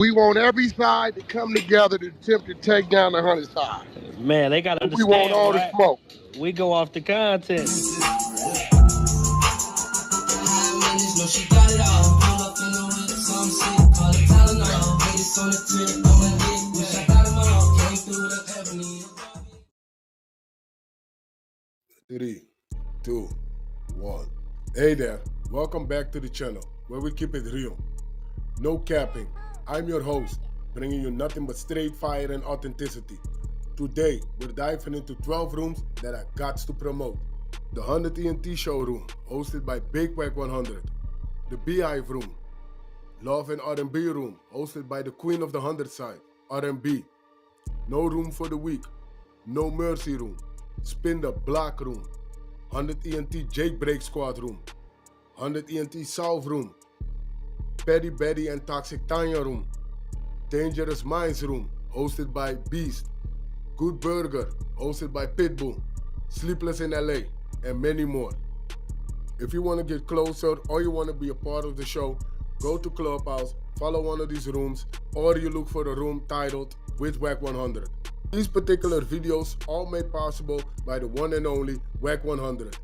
We want every side to come together to attempt to take down the 100 side. Man, they gotta We want understand, all the right? smoke. We go off the content. Three, two, one. Hey there, welcome back to the channel where we keep it real. No capping. I'm your host, bringing you nothing but straight fire and authenticity. Today, we're diving into 12 rooms that I got to promote. The 100 ENT showroom, hosted by Big Wack100. The Beehive room. Love and R&B room, hosted by the queen of the 100 side, R&B. No room for the weak. No mercy room. Spin the block room. 100 ENT Jailbreak Squad room. 100 ENT Solve room. Petty Betty and Toxic Tanya room. Dangerous Minds room, hosted by Beast. Good Burger, hosted by Pitbull. Sleepless in LA, and many more. If you want to get closer or you want to be a part of the show, go to Clubhouse, follow one of these rooms, or you look for a room titled with Wack100. These particular videos all made possible by the one and only Wack100.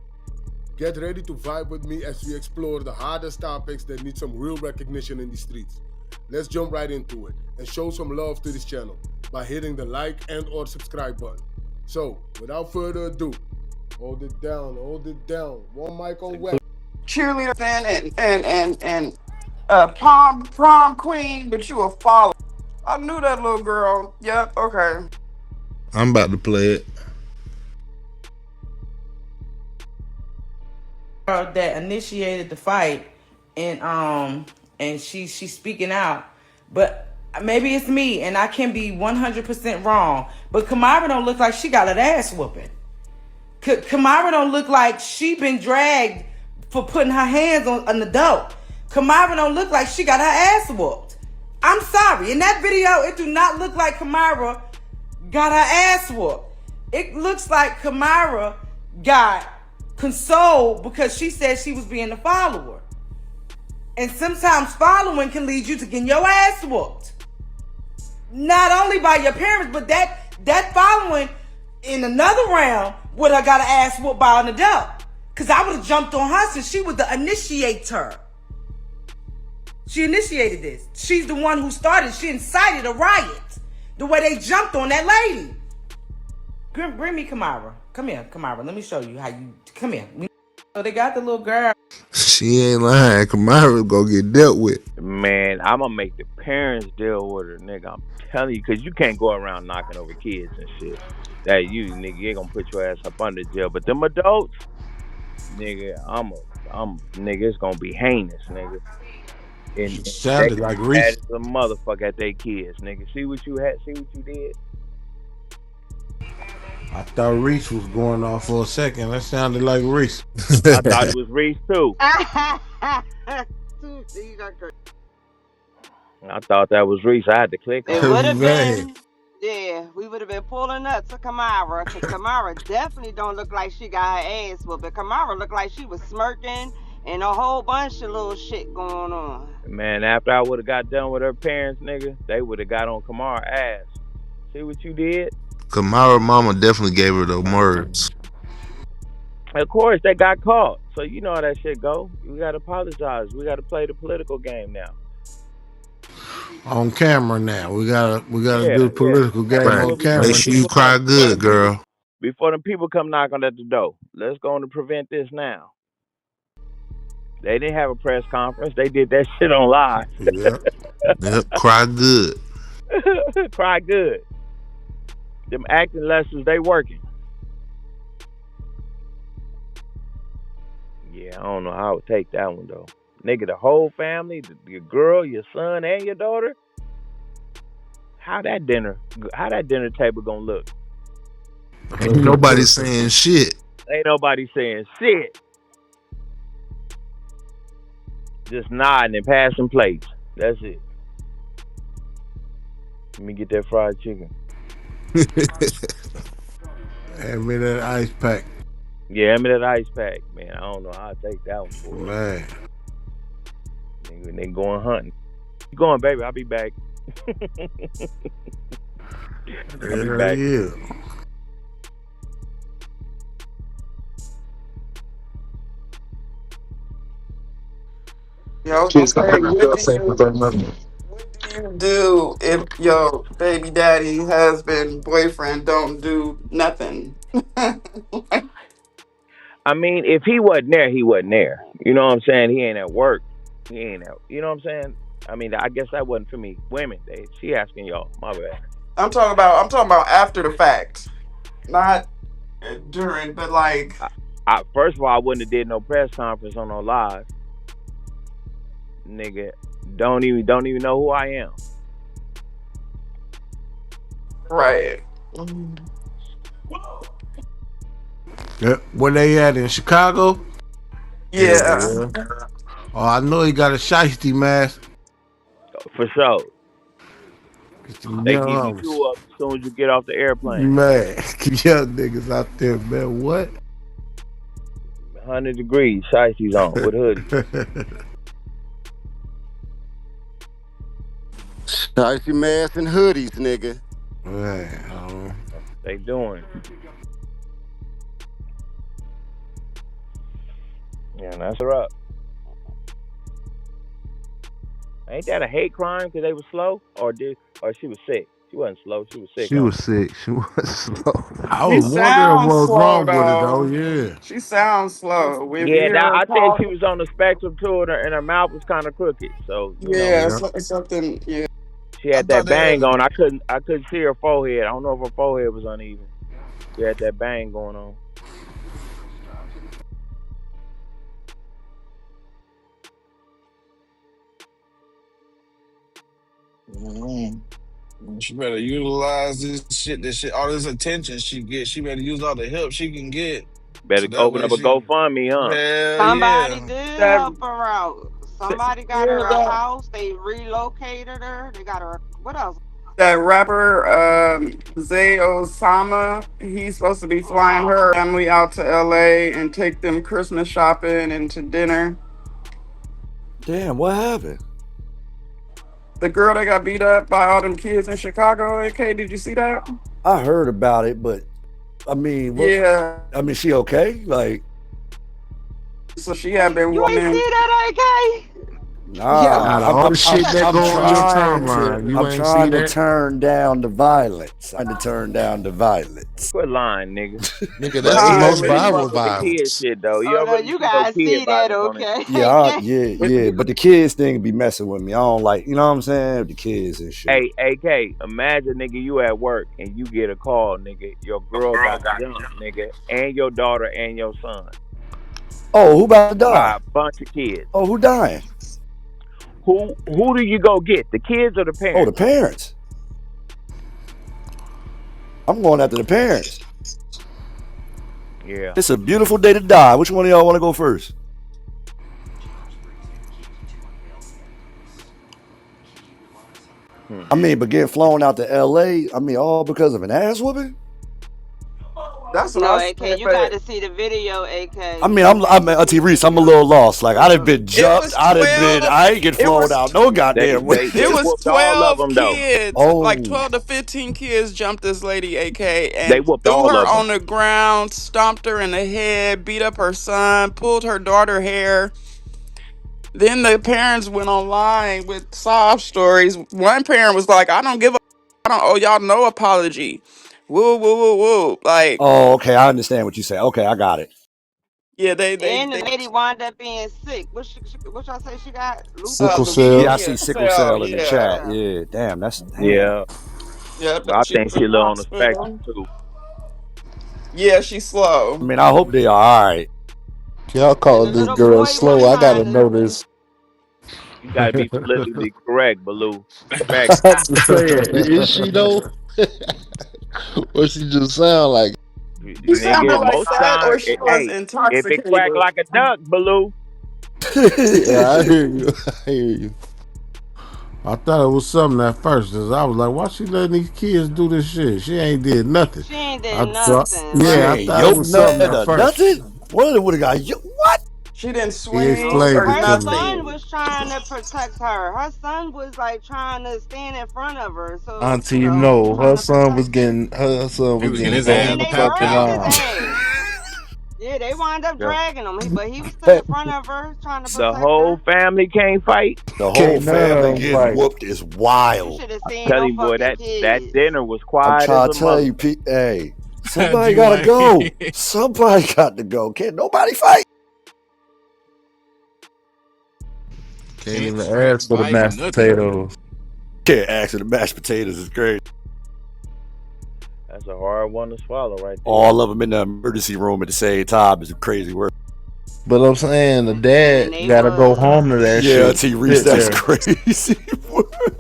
Get ready to vibe with me as we explore the hardest topics that need some real recognition in the streets. Let's jump right into it and show some love to this channel by hitting the like and or subscribe button. So, without further ado, hold it down. One mic on Wack. Cheerleader fan and prom queen, but you a follower. I knew that little girl. Yep, okay. I'm about to play it. That initiated the fight, and she's speaking out, but maybe it's me and I can be 100% wrong, but Kamara don't look like she got an ass whooping. Kamara don't look like she been dragged for putting her hands on an adult. Kamara don't look like she got her ass whooped. I'm sorry, in that video it do not look like Kamara got her ass whooped. It looks like Kamara got consoled because she said she was being a follower. And sometimes following can lead you to getting your ass whooped. Not only by your parents, but that following in another round would have got an ass whooped by an adult. Because I would have jumped on her since she was the initiator. She initiated this. She's the one who started. She incited a riot. The way they jumped on that lady. Bring me Kamara. Come here, Kamara. Let me show you how you... Come here. So they got the little girl. She ain't lying. Kamara gonna get dealt with. Man, I'm gonna make the parents deal with her, nigga. I'm telling you, because you can't go around knocking over kids and shit. That you, nigga, you ain't gonna put your ass up under jail. But them adults, nigga, nigga, it's gonna be heinous, nigga. And Sounded like Reese. as a motherfucker at they kids, nigga. See what you had, see what you did. I thought Reese was going off for a second. That sounded like Reese. I thought it was Reese too. I thought that was Reese. I had to click on It would have Man. been, yeah, we would have been pulling up to Kamara, because Kamara definitely don't look like she got her ass whooped, but Kamara looked like she was smirking and a whole bunch of little shit going on. Man, after I would have got done with her parents, nigga, they would have got on Kamara's ass. See what you did? Kamara mama definitely gave her the words. Of course, they got caught. So you know how that shit go. We got to apologize. We got to play the political game now. On camera now. We gotta do the political game on camera. Make sure you cry good, girl. Before them people come knocking at the door. Let's go on to prevent this now. They didn't have a press conference. They did that shit on live. Yep, cry good. Cry good. Them acting lessons, they working. Yeah, I don't know how I would take that one, though. Nigga, the whole family, your girl, your son, and your daughter. How that dinner table gonna look? Ain't nobody saying shit. Ain't nobody saying shit. Just nodding and passing plates. That's it. Let me get that fried chicken. Hand me that ice pack. Yeah, hand me that ice pack, man. I don't know how to take that one for Man. Nigga, they going hunting. You going, baby? I'll be back. I'll be Hell back. yeah. Yo, I was gonna say, what do you do if your baby daddy, husband, boyfriend don't do nothing? I mean, if he wasn't there, he wasn't there. You know what I'm saying? He ain't at work. He ain't at. You know what I'm saying? I mean, I guess that wasn't for me. Women, she asking y'all. My bad. I'm talking about after the fact, not during, but like, First of all, I wouldn't have did no press conference on no live, nigga. Don't even know who I am. right. Yeah, where they at in Chicago? Yeah, Yeah. yeah. Oh, I know he got a shiesty mask. For sure. Get them They give you young two up as soon as you get off the airplane. man. Young niggas out there, man. What? 100 degrees, shiesties on with hoodies. Icy masks and hoodies, nigga. Man, They doing. Yeah, and that's her up. Ain't that a hate crime because they were slow, or she was sick? She wasn't slow. She was sick, She huh? was sick. She was slow. I She was wondering sounds what was slow wrong with it though. though. Yeah. She sounds slow. If you Yeah, hear her I think she talk, was on the spectrum too, and her mouth was kind of crooked. So yeah, Yeah. something. Yeah, she I had thought that they had bang a on. I couldn't see her forehead. I don't know if her forehead was uneven. She had that bang going on. Mhm. She better utilize this shit, all this attention she gets. She better use all the help she can get. Better So that open way up a she, GoFundMe, huh? hell Somebody yeah. did that help her out. Somebody got yeah, her a house. They relocated her. They got her. What else? that rapper Zay Osama. He's supposed to be flying her family out to L.A. and take them Christmas shopping and to dinner. Damn, what happened? The girl that got beat up by all them kids in Chicago. AK, did you see that? I heard about it, but I mean, what? Yeah. I mean, she okay? Like, So she had been You ain't wanting. see that, AK? Yeah. Out nah. of all the shit that I'm go on your trying to. timeline, you I'm ain't see trying to that? turn down the violence. I'm trying to turn down the violence. Quit lying, nigga. Nigga, But that's the hey, most but Timing. you viral fuck with the kid violence. shit though. You Oh don't no, really you see no guys kid see that, violence on it. okay? Yeah, AK? yeah. But the kids thing be messing with me. I don't like, you know what I'm saying? The kids and shit. Hey, AK, imagine, nigga, you at work and you get a call, nigga. Your girl got jumped, nigga, and your daughter and your son Oh, who about to by die? a bunch of kids. Oh, who dying? Who do you go get? The kids or the Oh, the parents? parents. I'm going after the parents. Yeah. It's a beautiful day to die. Which one of y'all want to go first? Hmm. I mean, but getting flown out to LA, I mean, all because of an ass whooping? That's what No, I AK, said. you got But to see the video, I AK. mean, You have I'm to see Auntie the Reese, I'm a video. little lost. Like, I'd have been It jumped. was 12. I ain't get It flown was out no They goddamn way. they it they was whooped all of 12 them though. kids, like Oh, 12 to 15 kids jumped this lady AK They and whooped threw all her of them. on the ground, stomped her in the head, beat up her son, pulled her daughter hair. Then the parents went online with sob stories. One parent was like, I don't owe y'all no apology. Woo, woo, woo, woo. Like, oh, okay. I understand what you say. Okay, I got it. yeah, And the lady wound up being sick. What y'all say she got? Sickle Yeah, I cell. see leukemia. sickle So, cell in the yeah. chat. Yeah, damn, that's damn. Yeah. Yeah, Well, I she think was she in a the little on the spectrum hospital. too. Yeah, she's I slow. mean, I hope they are all right. Y'all And call the this little girl boy was slow. I trying gotta to. know this. You gotta be politically correct, Baloo. Respect. I'm just saying, is she though? Or she just sound like She Nigga, sounded like most that, time, or she was hey, if it quack intoxicated. like a duck, Baloo. it? Yeah, I hear you. I hear you. I thought it was something at first. 'Cause I was like, why she letting these kids do this shit? She ain't did nothing. She ain't did I thought, nothing, She yeah, I right? ain't thought it yoked was something nothing at or first. nothing. What would have got you? What? She didn't He swing No, or explained it her to me. son nothing. was trying to protect her. Her son was like trying to stand in front of her. So, Until you know, trying her to son protect was her. He was getting his And thrown ass then in the they packed fucking dragged out. his arm. ass. Yeah, they wound up The, dragging him. But he was still Hey, in front of her trying to the protect her. whole family can't fight. the whole Can't none family of them getting fight. whooped is You wild. should have I'm seen telling them you, boy, fucking that kids. dinner was I'm quiet as trying a to tell mother. you, hey, somebody gotta G-Way. go. Somebody got to go. Can't nobody fight. Can't Can't even strict ask for the fight mashed nothing. potatoes. Can't ask for the mashed potatoes is great. That's a hard one to swallow right there. All of them in the emergency room at the same time is a crazy word. But I'm saying the And dad they gotta go was. home to that Yeah, shit. T. Reese, Sit that's there. crazy.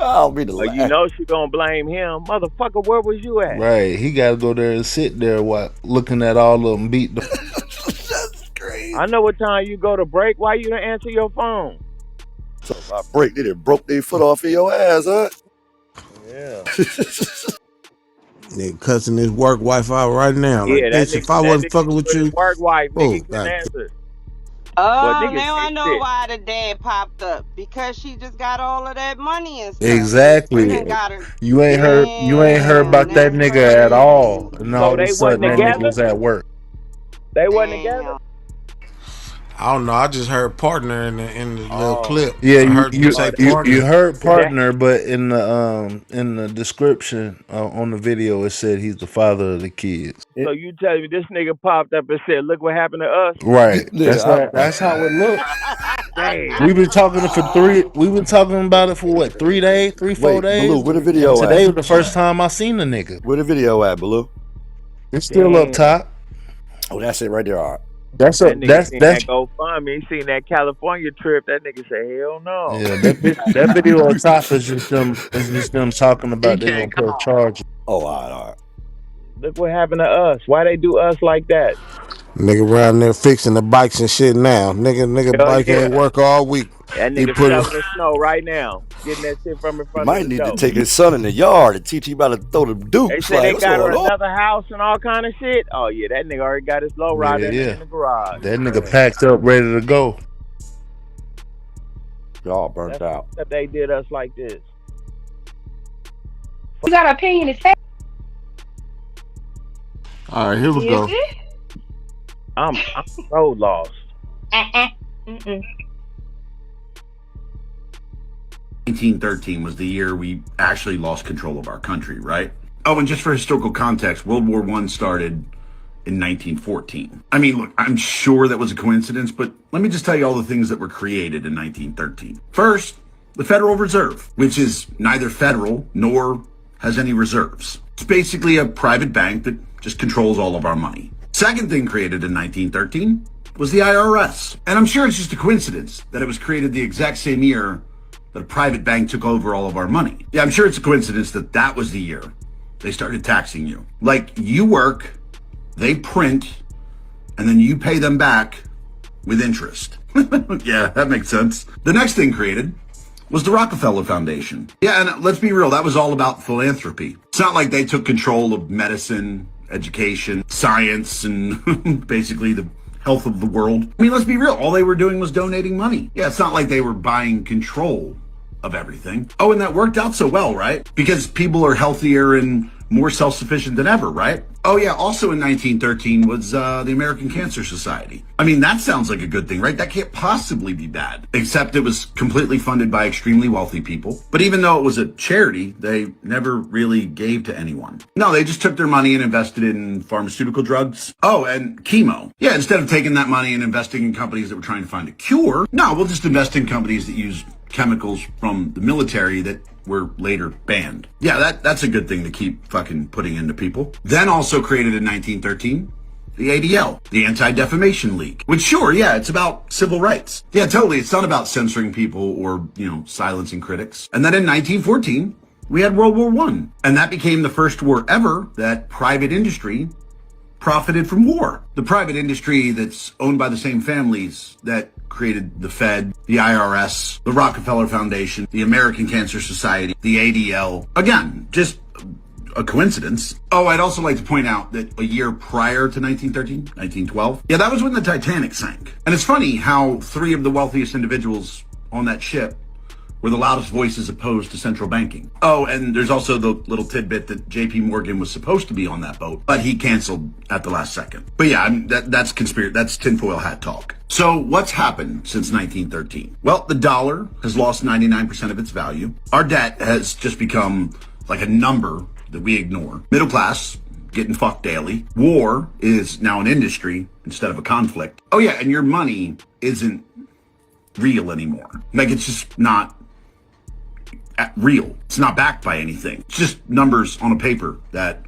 I don't mean to You laugh. know she gonna blame him, motherfucker. Where was you at? Right. He gotta go there and sit there while looking at all of them beat the That's crazy. I know what time you go to break. Why you don't answer your phone? So I break, they done broke their foot off of your ass, huh? Yeah. Nigga cussing his work wife out right now. Like, Yeah, bitch, if I that wasn't nigga fucking with with his you, work wife, nigga, oh, he couldn't God. answer. Boy, Oh, niggas now I ain't know shit. why the dad popped up. Because she just got all of that money and stuff. He Exactly. done got her. You ain't heard Damn, about that that's nigga at all. crazy. And So all of a they wasn't sudden that nigga together? was at work. They wasn't together? Damn. I don't know. I just heard partner in the little Oh. clip. Yeah, I you heard them you say Oh, you, you partner. heard that partner, but in the description on the video it said he's the father of the kids. so you telling me this nigga popped up and said, look what happened to us? Right. That's Yeah, how it looked. Damn. We've been talking for three. We've been talking about it for what 3 days, 4 wait, Baloo, days, where the and video at? today was the first time I seen the nigga. Where the video at, Baloo? It's still up Damn. top. Oh, that's it right there. All right. That's That up. nigga seen That's that GoFundMe. He seen that California trip. That nigga said, hell no. yeah. That video on top is just them. It's just them talking He about they gonna can't come press on. charges. Oh, all right. Look what happened to us. Why they do us like that? Nigga around there fixing the bikes and shit now. Nigga Hell bike ain't yeah. work all week. That He nigga put it. shoveling the snow right now. Getting that shit from in He front of might the need to door. take his son in the yard and teach him how to throw them They dukes. say Like, they what's got her going on? another house and all kind of shit. Oh yeah, that nigga already got his low Yeah, rider yeah. in the garage. That nigga packed up, ready to go. Y'all burnt That's out. that they did us like this. You got an opinion to say? All right, here we Is go. it? I'm so lost. Mm-mm. 1913 was the year we actually lost control of our country, right? Oh, and just for historical context, World War I started in 1914. I mean, look, I'm sure that was a coincidence, but let me just tell you all the things that were created in 1913. First, the Federal Reserve, which is neither federal nor has any reserves. It's basically a private bank that just controls all of our money. Second thing created in 1913 was the IRS. And I'm sure it's just a coincidence that it was created the exact same year that a private bank took over all of our money. Yeah, I'm sure it's a coincidence that that was the year they started taxing you. Like, you work, they print, and then you pay them back with interest. Yeah, that makes sense. The next thing created was the Rockefeller Foundation. Yeah, and let's be real, that was all about philanthropy. It's not like they took control of medicine, education, science, and basically the health of the world. I mean, let's be real, all they were doing was donating money. Yeah, it's not like they were buying control of everything. Oh, and that worked out so well, right? Because people are healthier and more self-sufficient than ever, right? Oh yeah, also in 1913 was the American Cancer Society. I mean, that sounds like a good thing, right? That can't possibly be bad, except it was completely funded by extremely wealthy people. But even though it was a charity, they never really gave to anyone. No, they just took their money and invested in pharmaceutical drugs. Oh, and chemo. Yeah, instead of taking that money and investing in companies that were trying to find a cure, no, we'll just invest in companies that use chemicals from the military that were later banned. Yeah, that's a good thing to keep fucking putting into people. Then also created in 1913, the ADL, the Anti-Defamation League, which sure, yeah, it's about civil rights. Yeah, totally. It's not about censoring people or, silencing critics. And then in 1914, we had World War I, and that became the first war ever that private industry profited from war. The private industry that's owned by the same families that created the Fed, the IRS, the Rockefeller Foundation, the American Cancer Society, the ADL. Again, just a coincidence. Oh, I'd also like to point out that a year prior to 1913, 1912, yeah, that was when the Titanic sank. And it's funny how 3 of the wealthiest individuals on that ship were the loudest voices opposed to central banking. Oh, and there's also the little tidbit that JP Morgan was supposed to be on that boat, but he canceled at the last second. But yeah, that's conspiracy. That's tinfoil hat talk. So what's happened since 1913? Well, the dollar has lost 99% of its value. Our debt has just become like a number that we ignore. Middle class getting fucked daily. War is now an industry instead of a conflict. Oh yeah, and your money isn't real anymore. Like, it's just not real. It's not backed by anything. It's just numbers on a paper that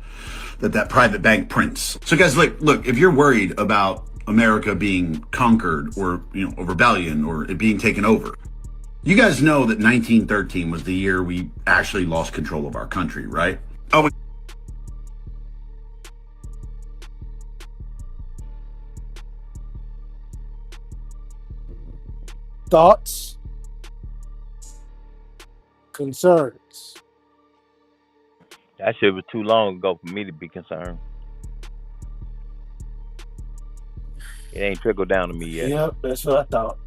private bank prints. So guys, look, if you're worried about America being conquered or, a rebellion or it being taken over, you guys know that 1913 was the year we actually lost control of our country, right? Oh, Thoughts? Concerns? That shit was too long ago for me to be concerned. It ain't trickled down to me yet. Yep, that's what I thought.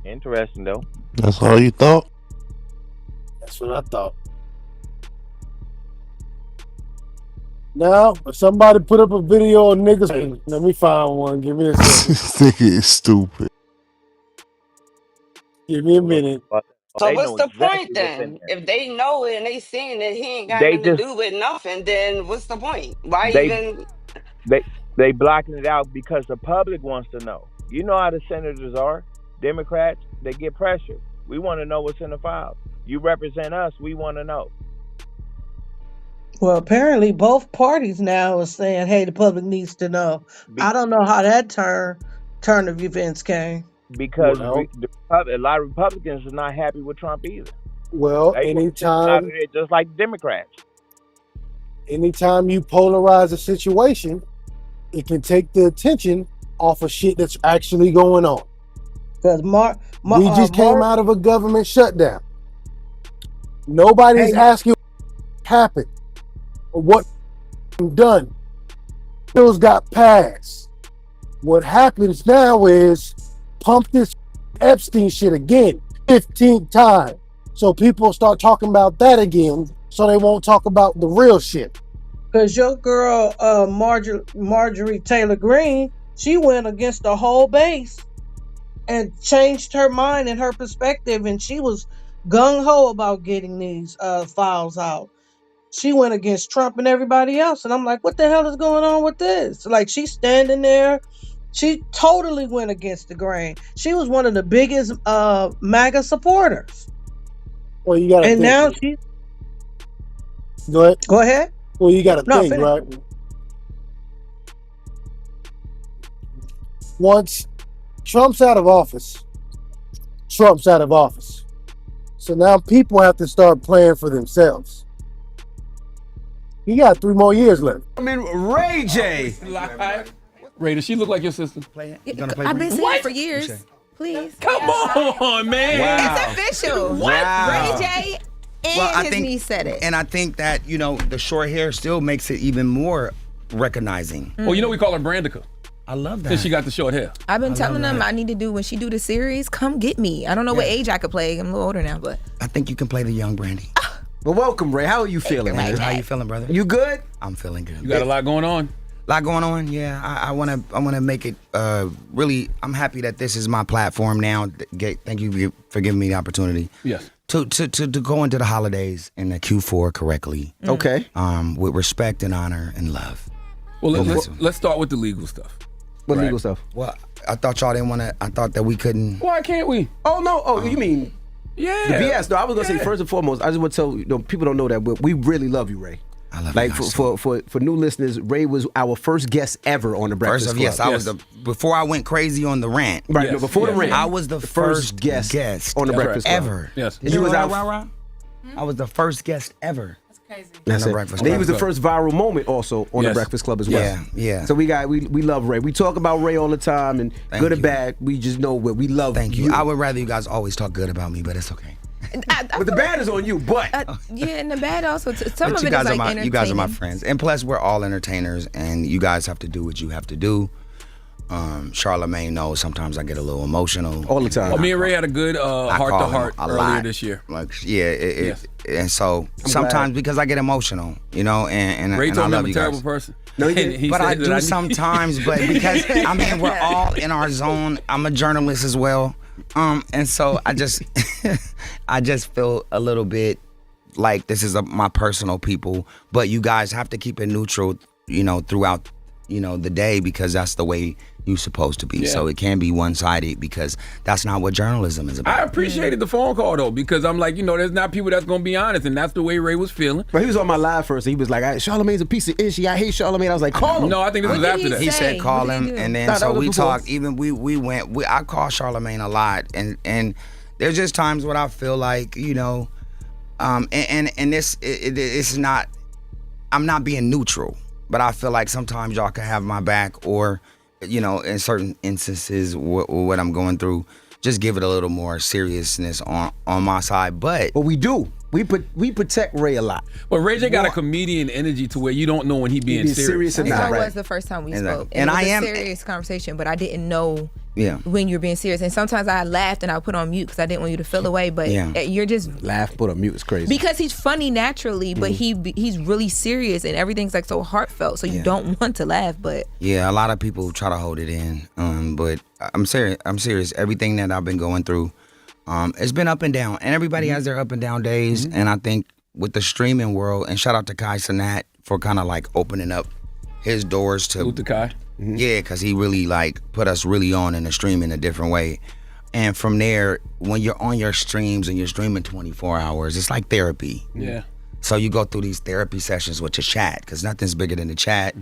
Interesting though. That's all you thought? That's what I thought. Now, if somebody put up a video of niggas, let me find one. Give me a second. This nigga is stupid. Give me a minute. So They what's know the exactly point what's in then? there. If they know it and they seeing that he ain't got They nothing to just do with nothing, then what's the point? Why they even? they blocking it out because the public wants to know. You know how the senators are, Democrats. They get pressure. We want to know what's in the files. You represent us. We want to know. Well, apparently both parties now are saying, hey, the public needs to know. I don't know how that turn of events came. Because Well, a lot of Republicans are not happy with Trump either. well, They want to out of there just like Democrats. anytime you polarize a situation, it can take the attention off of shit that's actually going on. Because we just came out of a government shutdown. Nobody's asking what happened or what done. Bills got passed. What happens now is pump this Epstein shit again, 15th time. So people start talking about that again, so they won't talk about the real shit. Because your girl, Marjorie Taylor Greene, she went against the whole base and changed her mind and her perspective, and she was gung-ho about getting these files out. She went against Trump and everybody else, and I'm like, what the hell is going on with this? Like, she's standing there. She totally went against the grain. She was one of the biggest MAGA supporters. Well, you got to and think. Now she... Go ahead. Well, you got to think, finish. right? Once Trump's out of office, Trump's out of office. So now people have to start playing for themselves. You got 3 more years left. I mean, Ray J. Ray, does she look like your sister? I've been saying it for years. Please. Come on, man. Wow. It's official. Wow. Ray J and his niece said it. And I think that, the short hair still makes it even more recognizing. Well, we call her Brandica. I love that. Since she got the short hair. I've been telling them I need to do, when she do the series, come get me. I don't know what age I could play. I'm a little older now, but. I think you can play the young Brandy. Well, welcome, Ray. How are you feeling, man? How you feeling, brother? You good? I'm feeling good. You got a lot going on? Lot going on, yeah. I wanna make it really. I'm happy that this is my platform now. Thank you for giving me the opportunity. Yes. To go into the holidays in the Q4 correctly. Okay. With respect and honor and love. Well, let's start with the legal stuff. What legal stuff? Well, I thought y'all didn't want to. I thought that we couldn't. Why can't we? Oh no! Oh, you mean? Yeah. The BS. No, I was gonna say first and foremost. I just want to tell people don't know that, but we really love you, Ray. I love like you for new listeners, Ray was our first guest ever on the Breakfast Club. Yes, I was before I went crazy on the rant. Right, yes, no, before the rant, I was the first guest on the Breakfast Club. ever. Yes, and you was our. I was the first guest ever. That's the it. Breakfast And he Club. was the first viral moment also on the Yes. Breakfast Club as well. Yeah, yeah. So we love Ray. We talk about Ray all the time, and Thank good or you. bad, we just know what we love. Thank you. I would rather you guys always talk good about me, but it's okay. But the bad is on you. But yeah, and the bad also. Some But of you it guys is are like my you guys are my entertaining. friends, and plus we're all entertainers, and you guys have to do what you have to do. Charlamagne knows sometimes I get a little emotional all the time. Oh, me and Ray had a good heart to heart a earlier lot. this year. Like, yeah, Yes. and so I'm sometimes glad. because I get emotional, you know, and Ray and I told me love I'm a you terrible guys. person. No, he And didn't. But I said that do need- sometimes, but because I mean we're all in our zone. I'm a journalist as well, and so I just I just feel a little bit like this is my personal people, but you guys have to keep it neutral, you know, throughout, you know, the day because that's the way you're supposed to be. Yeah. So it can't be one-sided because that's not what journalism is about. I appreciated the phone call though because I'm like, you know, there's not people that's gonna be honest, and that's the way Ray was feeling. But he was on my live first. And he was like, "Charlamagne's a piece of ish. I hate Charlamagne." I was like, "Call him." No, I think this was after that. He said call him, and then Nah, that so was we before. talked. Even we went. I call Charlamagne a lot, and there's just times when I feel like, you know, and this it's not. I'm not being neutral, but I feel like sometimes y'all can have my back, or, you know, in certain instances, what I'm going through, just give it a little more seriousness on my side. But we do. We protect Ray a lot. But Ray J got a comedian energy to where you don't know when he being serious. I think that was the first time we spoke. And it was I am a serious conversation, but I didn't know Yeah. when you're being serious. And sometimes I laughed and I put on mute because I didn't want you to feel away. But you're just Laugh, put on mute is crazy. because he's funny naturally, but he's really serious and everything's like so heartfelt. So you don't want to laugh, but Yeah, a lot of people try to hold it in, but I'm serious. I'm serious. Everything that I've been going through, it's been up and down, and everybody has their up and down days. And I think with the streaming world, and shout out to Kai Cenat for kind of like opening up his doors to Salute to Kai. Yeah, because he really like put us really on in the stream in a different way. And from there, when you're on your streams and you're streaming 24 hours, it's like therapy. Yeah. So you go through these therapy sessions with your chat because nothing's bigger than the chat.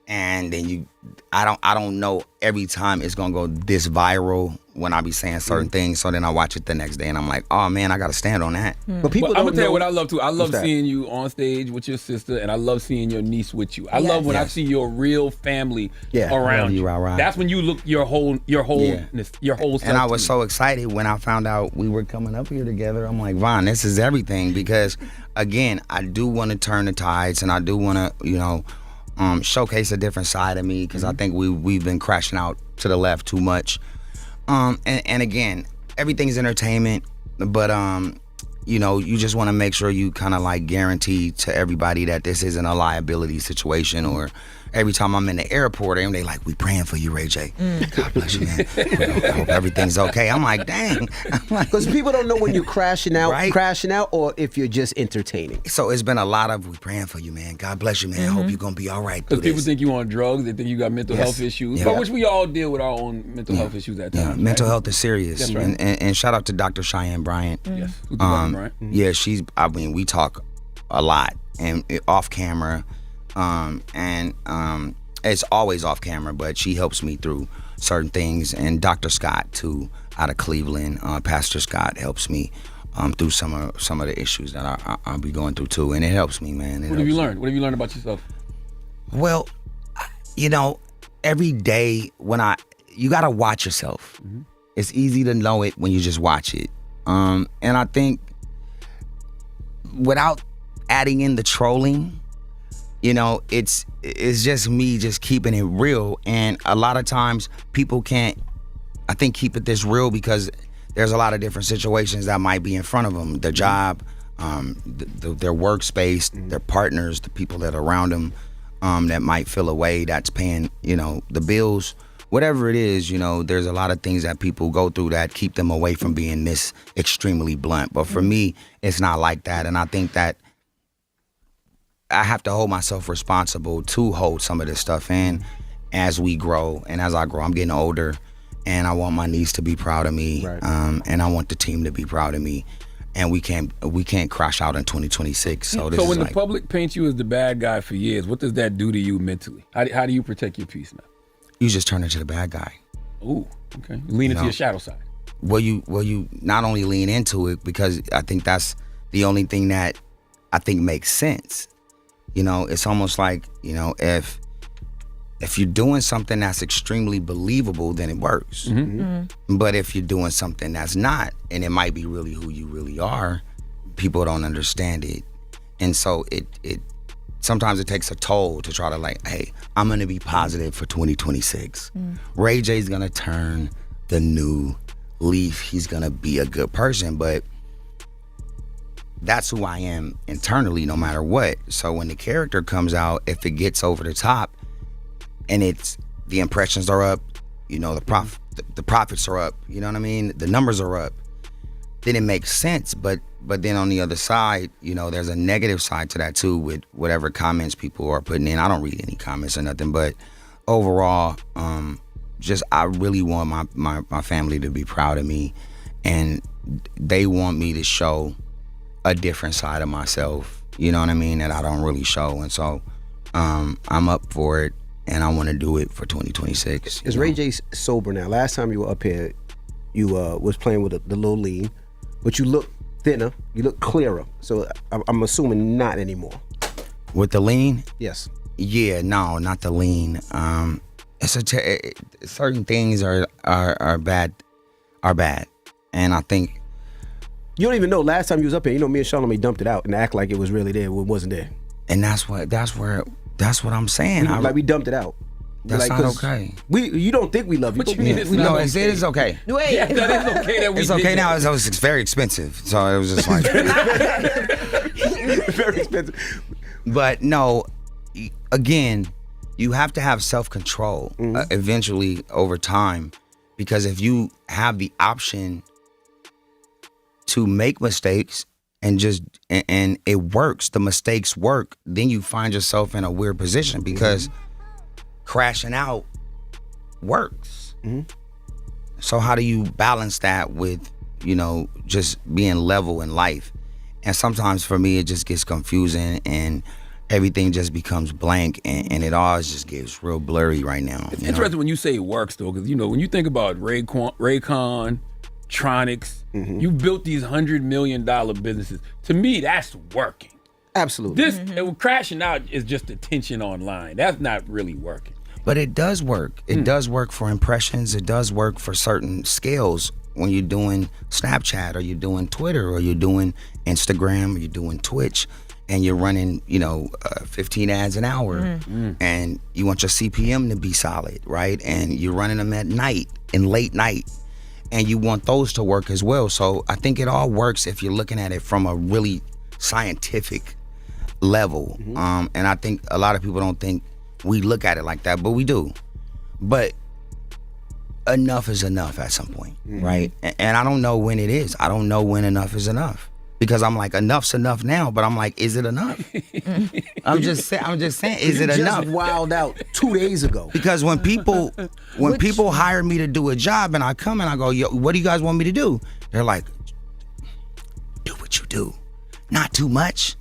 And then I don't know every time it's gonna go this viral when I be saying certain things. So then I watch it the next day and I'm like, oh man, I gotta stand on that. But people I'm don't gonna tell you know- what I love too. I love What's that? seeing you on stage with your sister, and I love seeing your niece with you. I Yes. love when I Yes. see your real family Yeah. around you. Rah-rah. That's when you look your whole Yeah. whole self. And I to was me. so excited when I found out we were coming up here together. I'm like, Von, this is everything because, again, I do want to turn the tides and I do want to, you know, showcase a different side of me because I think we've been crashing out to the left too much. And again, everything's entertainment, but you know, you just want to make sure you kind of like guarantee to everybody that this isn't a liability situation. Or every time I'm in the airport, and they like, we praying for you, Ray J. God bless you, man. I hope everything's okay. I'm like, dang. Because people don't know when you're crashing out, Right. or if you're just entertaining. So it's been a lot of we praying for you, man. God bless you, man. I hope you're gonna be all right Because through people this. think you on drugs, they think you got mental Yes. health issues, Yeah. but which we all deal with our own mental health issues at times. Mental right? health is serious. That's right. And shout out to Dr. Cheyenne Bryant. Yes. Who's the button, right? Yeah, I mean, we talk a lot and off camera. It's always off camera, but she helps me through certain things. And Dr. Scott, too, out of Cleveland, Pastor Scott helps me through some of the issues that I'll be going through, too. And it helps me, man. What have you learned? What have you learned about yourself? Well, you know, every day you gotta watch yourself. It's easy to know it when you just watch it. And I think without adding in the trolling, you know, it's just me just keeping it real. And a lot of times people can't, I think, keep it this real because there's a lot of different situations that might be in front of them. Their job, their workspace, their partners, the people that are around them, that might feel a way that's paying, you know, the bills, whatever it is. You know, there's a lot of things that people go through that keep them away from being this extremely blunt. But for me, it's not like that. And I think that I have to hold myself responsible to hold some of this stuff in as we grow. And as I grow, I'm getting older, and I want my niece to be proud of me. Right. And I want the team to be proud of me. And we can't crash out in 2026. So this So is when like, the public paints you as the bad guy for years, what does that do to you mentally? How do you protect your peace now? you just turn into the bad guy. Ooh, okay. You lean into your shadow side. Well, you not only lean into it, because I think that's the only thing that I think makes sense. You know, it's almost like, you know, if you're doing something that's extremely believable, then it works. But if you're doing something that's not, and it might be really who you really are, people don't understand it. And so it sometimes it takes a toll to try to like, hey, I'm gonna be positive for 2026. Ray J's gonna turn the new leaf. He's gonna be a good person, but that's who I am internally no matter what. So when the character comes out, if it gets over the top and it's the impressions are up, you know, the profits are up, you know what I mean? The numbers are up, then it makes sense. But then on the other side, you know, there's a negative side to that too with whatever comments people are putting in. I don't read any comments or nothing, but overall, just I really want my family to be proud of me, and they want me to show a different side of myself, you know what I mean, that I don't really show. And so I'm up for it, and I want to do it for 2026. Is Ray J sober now? Last time you were up here, you was playing with the little lean, but you look thinner, you look clearer. So I'm assuming not anymore. With the lean? Yes. Yeah, no, not the lean. It's certain things are bad, and I think you don't even know. Last time you was up here, you know, me and Charlamagne dumped it out and act like it was really there when it wasn't there. And that's what I'm saying. We dumped it out. That's not okay. You don't think we love you? What you mean? No, it is okay. Wait, yeah, that is okay. That we it's okay did now. that. It's very expensive, so it was just like very expensive. But no, again, you have to have self-control eventually over time, because if you have the option to make mistakes and it works, the mistakes work, then you find yourself in a weird position because crashing out works. So how do you balance that with, you know, just being level in life? And sometimes for me, it just gets confusing and everything just becomes blank, and it all just gets real blurry right now. It's interesting when you say it works, though, because, you know, when you think about Raycon, Tronics, you built these $100 million businesses. To me, that's working. Absolutely. This crashing out is just attention online. That's not really working. But it does work. It does work for impressions. It does work for certain scales when you're doing Snapchat or you're doing Twitter or you're doing Instagram or you're doing Twitch and you're running, you know, 15 ads an hour and you want your CPM to be solid, right? And you're running them at night and late night, and you want those to work as well. So I think it all works if you're looking at it from a really scientific level. And I think a lot of people don't think we look at it like that, but we do. But enough is enough at some point, right? And I don't know when it is. I don't know when enough is enough, because I'm like, enough's enough now, but I'm like, is it enough? I'm just saying, is it enough? Just wild out 2 days ago. Because when people hire me to do a job and I come and I go, yo, what do you guys want me to do? They're like, do what you do. Not too much,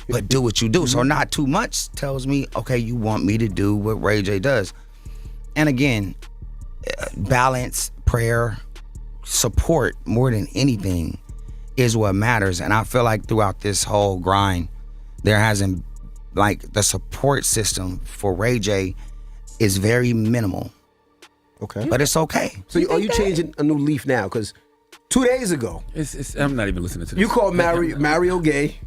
but do what you do. So not too much tells me, okay, you want me to do what Ray J does. And again, balance, prayer, support more than anything is what matters. And I feel like throughout this whole grind, there hasn't, like, the support system for Ray J is very minimal. Okay. But it's okay. So are you changing a new leaf now? Because 2 days ago, I'm not even listening to this. You called Mario gay.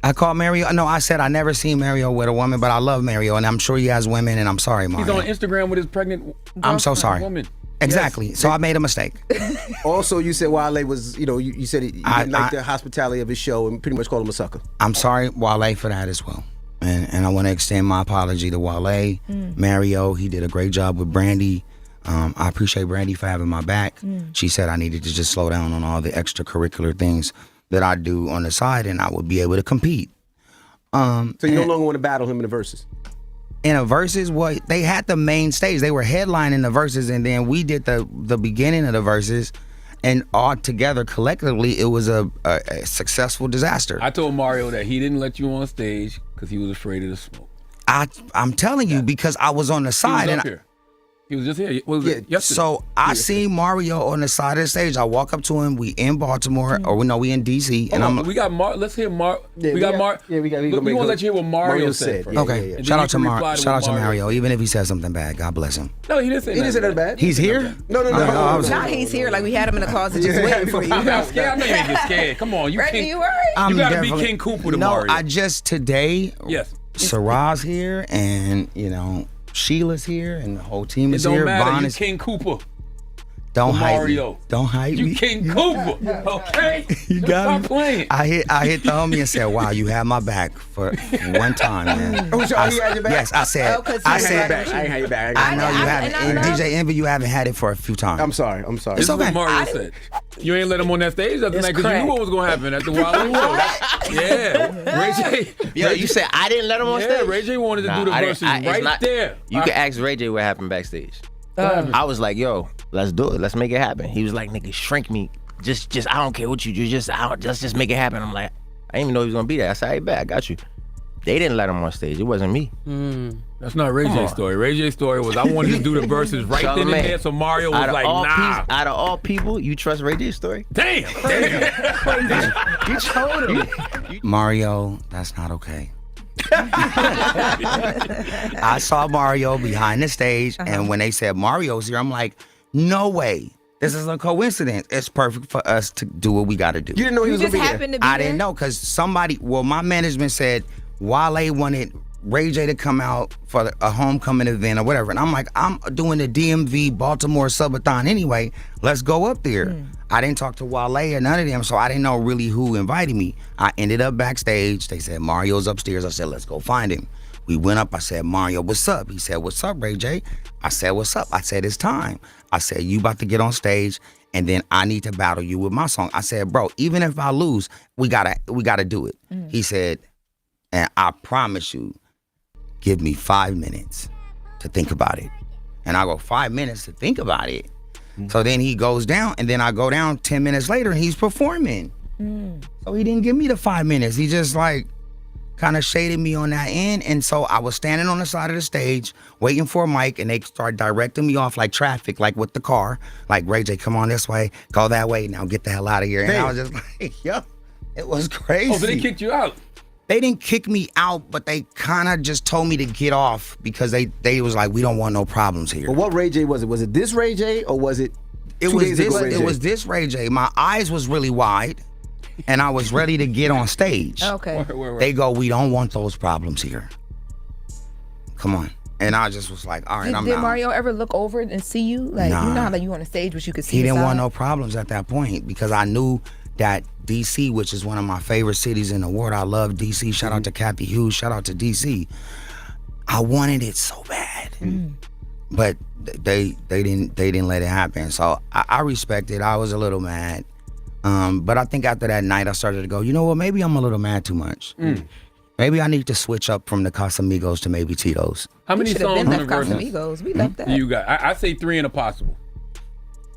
I called Mario. No, I said I never seen Mario with a woman, but I love Mario, and I'm sure he has women, and I'm sorry, Mario. He's on Instagram with his pregnant I'm so sorry. woman. Exactly. Yes. So I made a mistake. Also, you said Wale was, you know, you said you didn't like the hospitality of his show and pretty much called him a sucker. I'm sorry, Wale, for that as well. And I want to extend my apology to Wale. Mario, he did a great job with Brandy. I appreciate Brandy for having my back. She said I needed to just slow down on all the extracurricular things that I do on the side, and I would be able to compete. So you no longer want to battle him in the verses? In a verses, well, they had the main stage. They were headlining the verses, and then we did the beginning of the verses, and all together, collectively, it was a successful disaster. I told Mario that he didn't let you on stage because he was afraid of the smoke. I'm telling you, because I was on the side, and He was just here. What was it? Yesterday. So I seen Mario on the side of the stage. I walk up to him. We in Baltimore, or no, we in DC, and I'm. We got Let's hear Mar. Yeah, we got Mar. Yeah, we got. We want to let you hear what Mario said. Yeah, Okay, yeah, yeah. shout out to Mario. Even if he said something bad, God bless him. No, he didn't say that bad. He's here. No. Now he's here. Like we had him in the closet just waiting for you. I'm not scared. I know you ain't get scared. Come on, you Reggie, King. you alright? You gotta be King Cooper to Mario. No, I just today. Yes. Sarah's here, and Sheila's here, and the whole team is here. It don't matter. Von You is, King Cooper. don't hype Mario. me. Don't hype me. You King Cooper. Okay. You got Stop me. playing. I hit the homie and said, "Wow, you had my back for one time, man." Oh, so he had your back? Yes, I said. I ain't had your back. I know you haven't. And DJ Envy, you haven't had it for a few times. I'm sorry. It's This is okay. what Mario said. You ain't let him on that stage after night because you knew what was gonna happen at the Wild show. Yeah, Ray J. Yo, you said I didn't let him on stage? Ray J wanted to do the verses right there. You can ask Ray J what happened backstage. I was like, yo, let's do it. Let's make it happen. He was like, nigga, shrink me. Just I don't care what you do. Let's just make it happen. I'm like, I didn't even know he was gonna be there. I said, hey, bet, I got you. They didn't let him on stage. It wasn't me. That's not Ray J's story. Ray J's story was I wanted to do the verses right then and there, so Mario was like, nah. Out of all people, you trust Ray J's story? Damn. You told him. Mario, that's not okay. I saw Mario behind the stage, and when they said Mario's here, I'm like, no way. This is a coincidence. It's perfect for us to do what we got to do. You didn't know he was going to be there? I didn't know because my management said Wale wanted Ray J to come out for a homecoming event or whatever. And I'm like, I'm doing the DMV Baltimore subathon anyway. Let's go up there. I didn't talk to Wale or none of them, so I didn't know really who invited me. I ended up backstage. They said, Mario's upstairs. I said, let's go find him. We went up. I said, Mario, what's up? He said, what's up, Ray J? I said, what's up? I said, it's time. I said, you about to get on stage, and then I need to battle you with my song. I said, bro, even if I lose, we gotta do it. He said, and I promise you, give me 5 minutes to think about it. And I go, 5 minutes to think about it? So then he goes down, and then I go down 10 minutes later, and he's performing. So he didn't give me the 5 minutes. He just kind of shaded me on that end. And so I was standing on the side of the stage waiting for a mic, and they start directing me off like traffic, like with the car. Like, Ray J, come on this way, go that way, now get the hell out of here. And I was just like, yo, it was crazy. Oh, so they kicked you out? They didn't kick me out, but they kind of just told me to get off because they was like, we don't want no problems here. But what Ray J was it? Was it this Ray J or was it It was this Ray J. My eyes was really wide, and I was ready to get on stage. Okay. They go, we don't want those problems here. Come on. And I just was like, all right, I'm Did out. Mario ever look over and see you? Like, Nah. you know how you on the stage, but you could see He the didn't want side? no problems at that point because I knew that DC, which is one of my favorite cities in the world, I love DC. Shout out to Kathy Hughes. Shout out to DC. I wanted it so bad, but they didn't let it happen. So I respect it. I was a little mad, but I think after that night I started to go, you know what? Maybe I'm a little mad too much. Maybe I need to switch up from the Casamigos to maybe Tito's. How many songs been on the left verses? Casamigos. We left that. You got? I say 3 and a possible.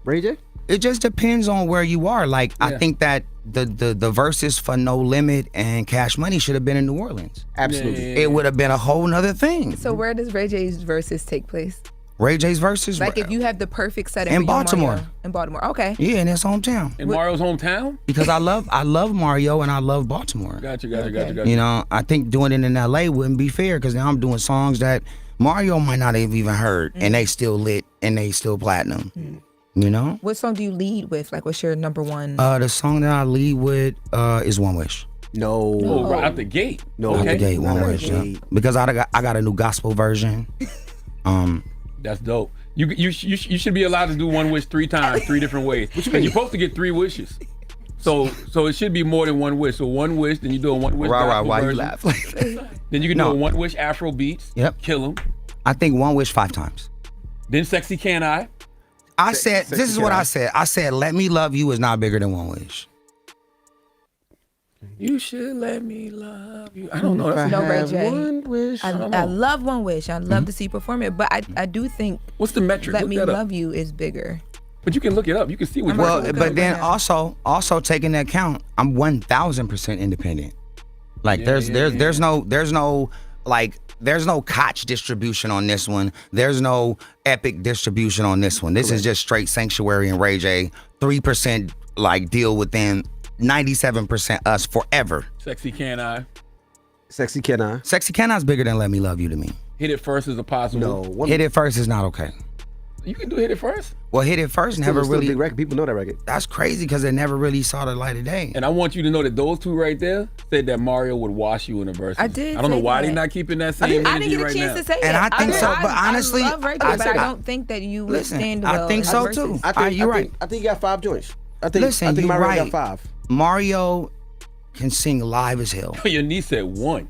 Ray J? It just depends on where you are. Like, I think that the verses for No Limit and Cash Money should have been in New Orleans. Absolutely. It would have been a whole nother thing. So where does Ray J's verses take place? Ray J's verses? Like if you have the perfect setting in for you, Baltimore. Mario, in Baltimore. Okay. Yeah, in his hometown. In Mario's hometown? Because I love Mario and I love Baltimore. Gotcha. You know, I think doing it in LA wouldn't be fair because now I'm doing songs that Mario might not have even heard and they still lit and they still platinum. You know? What song do you lead with? Like, what's your number one? The song that I lead with is One Wish. No. Oh, right out the gate. No. Out the gate, One Wish. Yeah. Because I got a new gospel version. That's dope. You should be allowed to do One Wish 3 times, 3 different ways. And you're supposed to get 3 wishes. So it should be more than 1 wish. So 1 wish, then you do a 1 wish gospel Why version. you laugh? Then you can do a 1 wish Afro beats. Yep. Kill 'em. I think One Wish 5 times. Then Sexy Can I? I said, this is what I said. I said, Let Me Love You is not bigger than One Wish. You should let me love you. I don't know. No, Ray J. One wish. I love One Wish. I love to see you perform it, but I do think What's the metric? Let Look Me that up. Love You is bigger. But you can look it up. You can see what. Well, look it but up then right now. also taking into account, I'm 1,000% independent. Like there's no like there's no Koch distribution on this one. There's no Epic distribution on this one. This is just straight Sanctuary and Ray J. 3% like deal within 97% us forever. Sexy Can I? Sexy Can I? Sexy Can I's bigger than Let Me Love You to me. Hit It First is a possible. No. Hit It First is not okay. You can do Hit It First. Well, Hit It First never Still a really. big record. People know that record. That's crazy because it never really saw the light of day. And I want you to know that those two right there said that Mario would wash you in a verse. I did. I don't know say why that. they're not keeping that same I energy didn't get a right chance now. to say And that. I think so, but honestly, I love Ray J, but I don't think that you would listen, stand I well. think as so verses. too. I think you're right. I think you got 5 joints. I think Listen, you're Mario right. got 5. Mario can sing live as hell. Your niece said 1.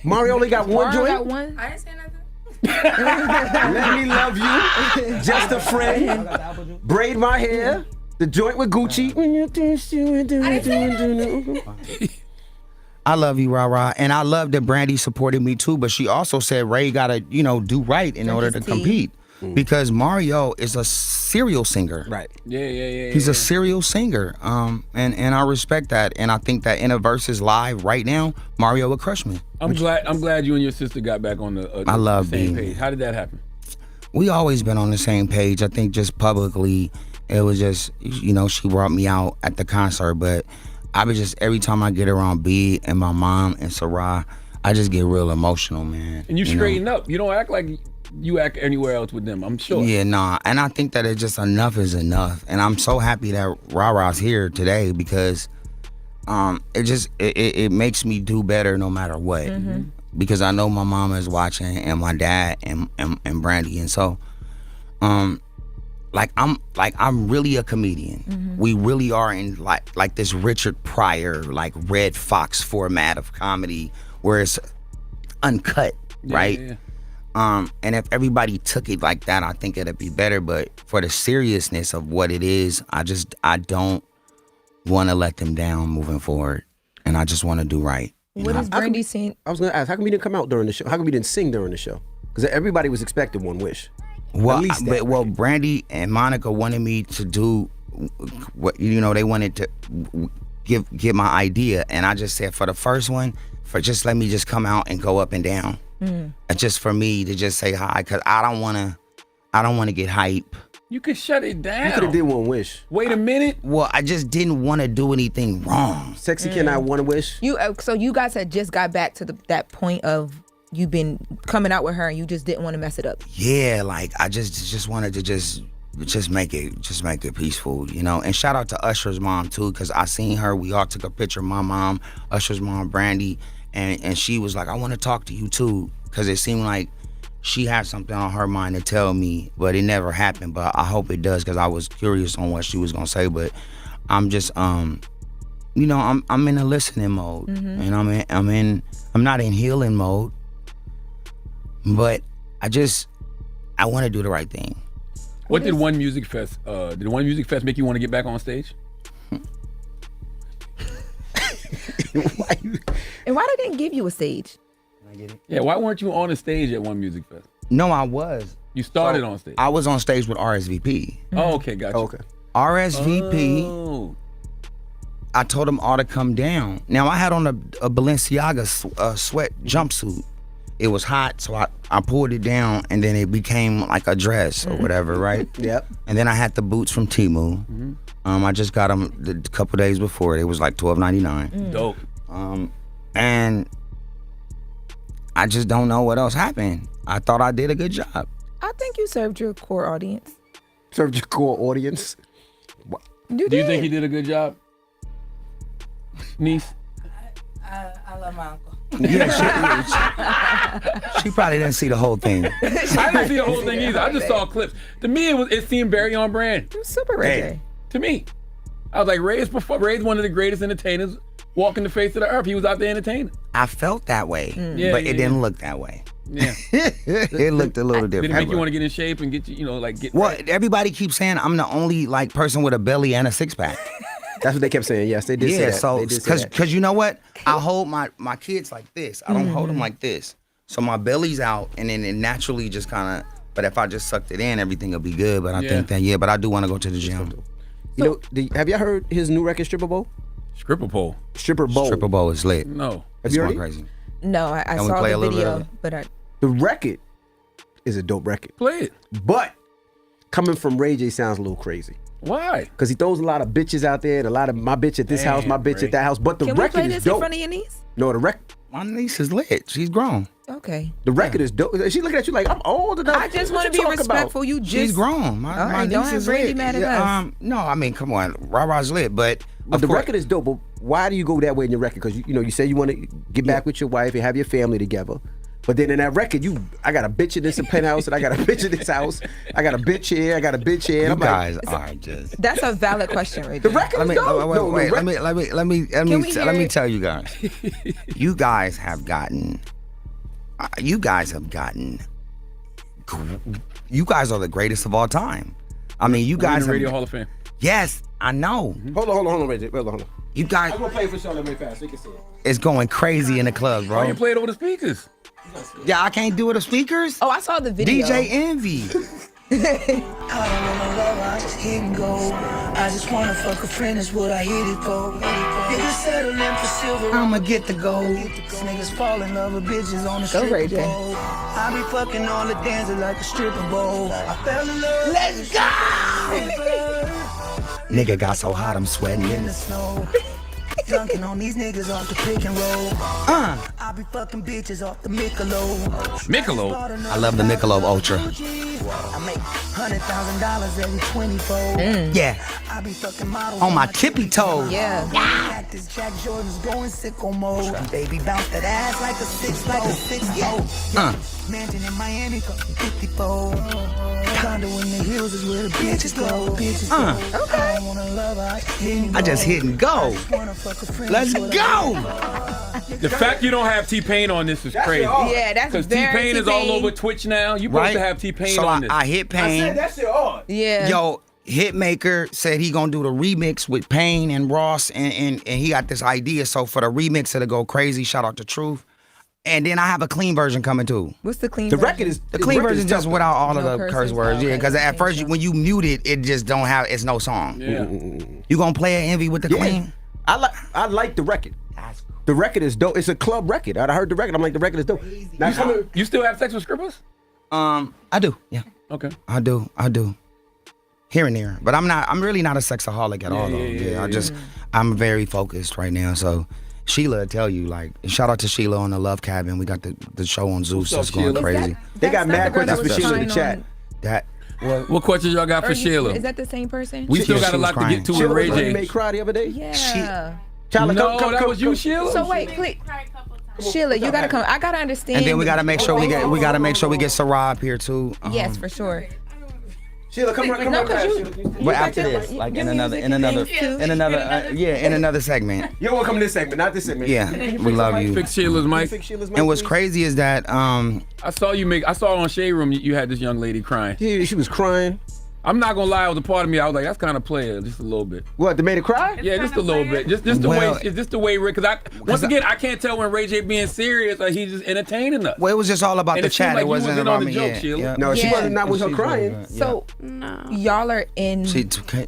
Mario only got 1 Mario joint. got one. I didn't say nothing. Let Me Love You. Just a Friend. Braid My Hair. The joint with Gucci. I love you, Rah Rah, and I love that Brandy supported me too. But she also said Ray gotta, do right in order to compete. Because Mario is a serial singer. Right. Yeah. He's a serial singer. And I respect that. And I think that in a versus live right now, Mario would crush me. I'm glad you and your sister got back on the I love the same being- page. How did that happen? We always been on the same page. I think just publicly, it was just, she brought me out at the concert. But I was just, every time I get around B and my mom and Sarah, I just get real emotional, man. And you straighten up. You don't act like you act anywhere else with them, I'm sure. Yeah, nah. And I think that it's just enough is enough. And I'm so happy that Rah Rah's here today because it makes me do better no matter what. Mm-hmm. Because I know my mama is watching and my dad and Brandy. And so I'm really a comedian. Mm-hmm. We really are in like this Richard Pryor, like Red Fox format of comedy where it's uncut, right? Yeah. And if everybody took it like that, I think it'd be better. But for the seriousness of what it is, I don't want to let them down moving forward. And I just want to do right. What is Brandy saying? I was going to ask, how come you didn't come out during the show? How come you didn't sing during the show? Because everybody was expecting One Wish. Well, At least that, well, Brandy and Monica wanted me to do what, they wanted to give my idea. And I just said for the first one, just let me just come out and go up and down. Just for me to just say hi, because I don't want to get hype. You could shut it down. You could have did One Wish. Wait a minute. Well, I just didn't want to do anything wrong. Sexy Can I One Wish? So you guys had just got back to that point of you been coming out with her and you just didn't want to mess it up. Yeah, like I just wanted to just make it peaceful, And shout out to Usher's mom too, because I seen her. We all took a picture. My mom, Usher's mom, Brandy. And she was like, I want to talk to you too, because it seemed like she had something on her mind to tell me, but it never happened. But I hope it does, because I was curious on what she was gonna say. But I'm just, I'm in a listening mode, and I'm not in healing mode. But I want to do the right thing. What did One Music Fest? Did One Music Fest make you want to get back on stage? And why they didn't give you a stage? Yeah, why weren't you on a stage at One Music Fest? No, I was. You started on stage. I was on stage with RSVP. Oh, okay, gotcha. Okay. RSVP. Oh. I told them all to come down. Now I had on a Balenciaga sweat jumpsuit. It was hot, so I pulled it down, and then it became like a dress or whatever, right? Yep. And then I had the boots from Temu. I just got them a couple days before. It was like $12.99. Dope. And I just don't know what else happened. I thought I did a good job. I think you served your core audience. Served your core audience? Do you think you did a good job, niece? I love my uncle. Yeah, she probably didn't see the whole thing. I didn't see the whole thing either. I just saw clips. To me, it seemed very on brand. Super Ray. To me, I was like, Ray's one of the greatest entertainers walking the face of the earth. He was out there entertaining. I felt that way, Yeah, but yeah, it didn't look that way. Yeah. It looked a little different. Did it make you want to get in shape and get get? Well, everybody keeps saying I'm the only person with a belly and a six pack. That's what they kept saying. Yes, they did say that. So because you know what, I hold my kids like this. I don't hold them like this. So my belly's out, and then it naturally just kind of. But if I just sucked it in, everything will be good. But I think that but I do want to go to the gym. Have y'all heard his new record, Stripper Bowl? Stripper Bowl. Stripper Bowl. Stripper Bowl is lit. No. Have you heard it? Crazy. No, I Can we saw play the a little bit video, of it? but The record is a dope record. Play it. But coming from Ray J sounds a little crazy. Why? Because he throws a lot of bitches out there and a lot of my bitch at this house, my bitch at that house. But the can we record play is this dope. in front of your niece? No, the record. My niece is lit. She's grown. Okay. The record is dope. She looking at you like I'm old enough. I just What want to you be talking about? respectful. You just She's grown. All My right, don't niece have is Brady lit. mad at Yeah, us. no, I mean, come on. Rah-Rah's lit, but But the record is dope. But why do you go that way in your record? Because you say you want to get back with your wife and have your family together. But then in that record, I got a bitch in this penthouse, and I got a bitch in this house. I got a bitch here. I got a bitch here. You I'm guys like, are just. That's a valid question, right the there. record is dope. Wait, let me hear tell it? you guys. You guys have gotten. You guys are the greatest of all time. I mean, you guys We're in the have. Radio Hall of Fame. Yes, I know. Hold on, Reggie. Hold on. You guys. I'm gonna play it for Charlotte very fast so you can see it. It's going crazy in the club, bro. Why you play it over the speakers? Yeah, I can't do it with the speakers. Oh, I saw the video. DJ Envy. I don't wanna love, I just hit and go. I just wanna fuck a friend, that's what I hit it for. Niggas settling for silver, I'ma get the gold. These niggas fall in love with bitches on the Go, strip Ray J. pole. I be fucking all the dancers like a stripper bowl. I fell in love. Let's go! Nigga got so hot, I'm sweating. In the snow. Dunking on these niggas off the pick and roll. I be fucking bitches off the Michelob. Michelob? I love the Michelob Ultra. I make $100,000 every 24. Yeah. I be fucking models On my tippy toes. Yeah. This Jack Jordan's going sicko mode. Baby bounce that ass like a 6'4". Mansion in Miami, 54. Condo in the hills is where the bitches go. I don't wanna love her, I just hit and go. Let's go. The fact you don't have T-Pain on this is crazy. Yeah, that's Because very T-Pain is all T-Pain. over Twitch now. You supposed Right? to have T-Pain So on this. I hit Pain. that shit hard. Yeah. Yo, Hitmaker said he gonna do the remix with Payne and Ross, and he got this idea. So for the remix, it'll go crazy. Shout out to Truth. And then I have a clean version coming too. What's the clean The version? record is The clean version just without all of No the curse curses? words. Yeah, Okay. because at first when you mute it, it just don't have. It's no song. Yeah. You gonna play an Envy with the clean? I like the record. The record is dope. It's a club record. I heard the record. I'm like, the record is dope. Now, You still have sex with strippers? I do. Yeah, Okay. I do. Here and there, but I'm really not a sexaholic at all though. yeah. I'm very focused right now. So Sheila will tell you, like, shout out to Sheila on the Love Cabin. We got the show on Zeus. up, It's going Sheila? crazy. they got mad the girl that questions for was Sheila in the crying chat. on- What questions y'all got for Sheila? Is that the same person? We still Yeah, got she a was lot to crying. get to with Sheila Ray was J. made cry the other day. Yeah. Tyler, No, come, that come, was you, come. Sheila. So wait, please. Sheila, you gotta come. I gotta understand. And then we gotta make sure we get Sarah up here too. Yes, for sure. Sheila, come on, No, cause you. But after this, like in another segment. You won't come in this segment, not this segment. Yeah, we love you. Fix Sheila's mic. Fix Sheila's mic, And what's please. crazy is that I saw on Shade Room you had this young lady crying. She was crying. I'm not gonna lie, it was a part of me. I was like, that's kind of player, just a little bit. What? They made her cry? Yeah, just a little bit. Just the Well, way. It's just the way Rick. Because once again, I can't tell when Ray J being serious or he's just entertaining us. well, it was just all about And the it seemed chat. like It you wasn't was in about on the me. joke, Yeah, Sheila. yeah. No, she Yeah. wasn't not with her She's crying. really good. So y'all are in.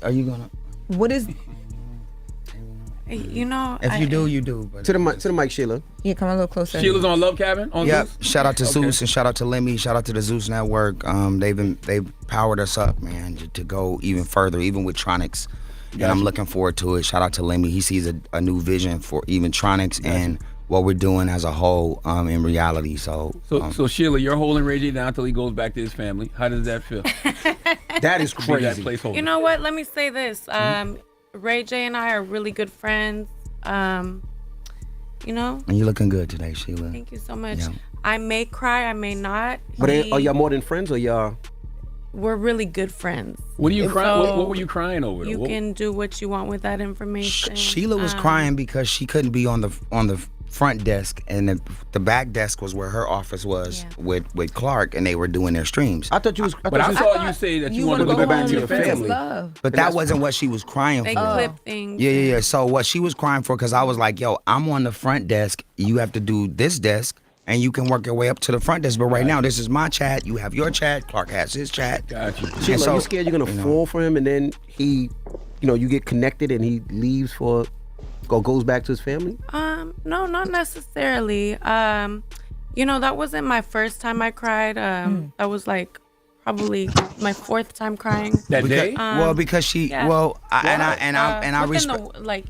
Are you gonna? What is? You know, If you do, you do. But To the mic, Sheila. Yeah, come a little closer. Sheila's on Love Cabin on Yep. Zeus? Shout out to Okay. Zeus and shout out to Lemmy. Shout out to the Zeus Network. They've powered us up, man, to go even further, even with Tronics. And I'm looking forward to it. Shout out to Lemmy. He sees a new vision for even Tronics and what we're doing as a whole in reality. So Sheila, you're holding Ray J down until he goes back to his family. How does that feel? That is To be that crazy. placeholder. You know what? Let me say this. Ray J and I are really good friends. You know. and you're looking good today, Sheila. Thank you so much. Yeah. I may cry, I may not. But are y'all more than friends or y'all? We're really good friends. What are you crying? So What were you crying over? You What- can do what you want with that information. Sheila was crying because she couldn't be on the front desk, and the back desk was where her office was with Clark, and they were doing their streams. I thought you was. But I saw you say that you wanted to go back to your family. But that wasn't what she was crying They for. clip things. Yeah. So what she was crying for, because I was like, yo, I'm on the front desk. You have to do this desk, and you can work your way up to the front desk. But right now, this is my chat. You have your chat. Clark has his chat. Gotcha. Sheila, And so, you scared you're gonna fall for him, and then he, you get connected, and he leaves for goes back to his family? No, not necessarily. That wasn't my first time I cried. That was like probably my fourth time crying. That day? Because she, yeah. I respect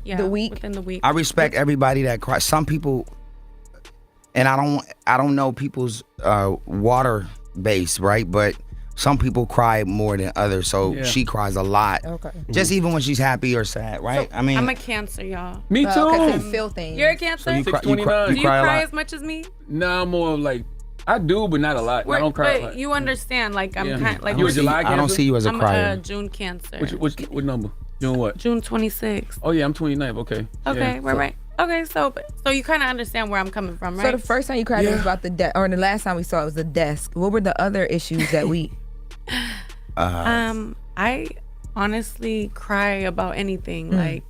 the week. Within the week. I respect everybody that cries. Some people, and I don't know people's water base, right? But some people cry more than others, so she cries a lot. Okay. Just even when she's happy or sad, right? So, I mean, I'm a Cancer, y'all. Me too. Okay, so feel things. You're a Cancer. So you cry, Do you cry as much as me? No, more like I do, but not a lot. I don't cry. But you understand, like I'm kind of like. You a July Cancer? I don't see you as a crier. I'm a June Cancer. What number? June what? June 26th. Oh yeah, I'm 29th. Okay. Okay, right. Okay, so you kind of understand where I'm coming from, right? So the first time you cried was about the desk, or the last time we saw it was the desk. What were the other issues that we? I honestly cry about anything. Like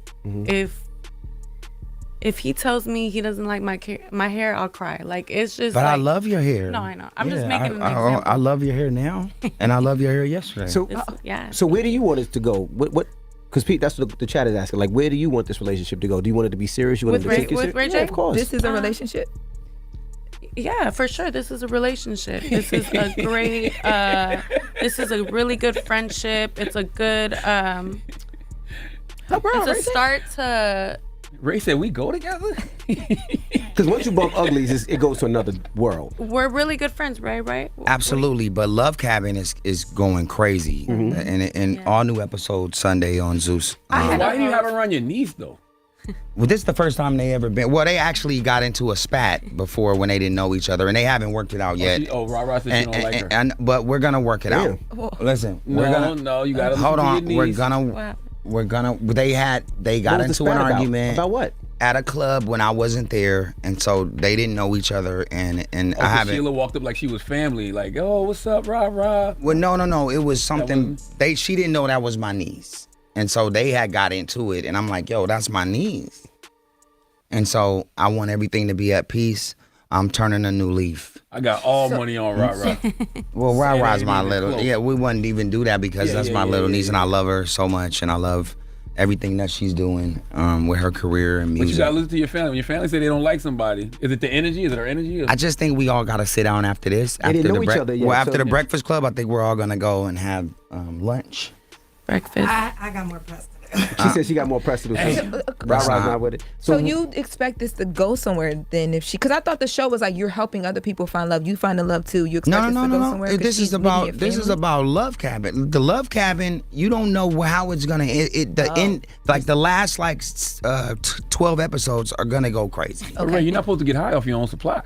if he tells me he doesn't like my hair, I'll cry. Like it's just. But I love your hair. No, I know. I'm just making an example. I love your hair now, and I love your hair yesterday. So So where do you want it to go? What? Because Pete, that's what the chat is asking. Like, where do you want this relationship to go? Do you want it to be serious? You want it to take it serious? Ray J? Yeah, of course. This is a relationship. Yeah, for sure. This is a relationship. This is a great. This is a really good friendship. It's a good. It's a start to. Ray said we go together. Because once you bump uglies, it goes to another world. We're really good friends, right? Absolutely, but Love Cabin is going crazy, and all new episodes Sunday on Zeus. Why do you have her on your knees though? Well, this is the first time they ever been. Well, they actually got into a spat before when they didn't know each other, and they haven't worked it out yet. Ra said she don't like her. But we're gonna work it out. Listen, you gotta hold on. We're gonna. They got into an argument about what? At a club when I wasn't there, and so they didn't know each other, and I haven't. Sheila walked up like she was family, like, oh, what's up, rah. Well, no, it was something. She didn't know that was my niece. And so they had got into it, and I'm like, yo, that's my niece. And so I want everything to be at peace. I'm turning a new leaf. I got all money on Rah. Well, Rah's my little. Yeah, we wouldn't even do that because that's my little niece, and I love her so much, and I love everything that she's doing with her career and music. But you gotta listen to your family. When your family say they don't like somebody, is it the energy? Is it our energy? I just think we all gotta sit down after this. They didn't know each other yet. Well, after the Breakfast Club, I think we're all gonna go and have lunch. Breakfast. I got more press. She said she got more press to do. Rah's not with it. So you expect this to go somewhere then if she, because I thought the show was like you're helping other people find love. You finding love too. You expect this to go somewhere? This is about Love Cabin. The Love Cabin, you don't know how it's gonna end. Like the last 12 episodes are gonna go crazy. Okay. Ray, you're not supposed to get high off your own supply.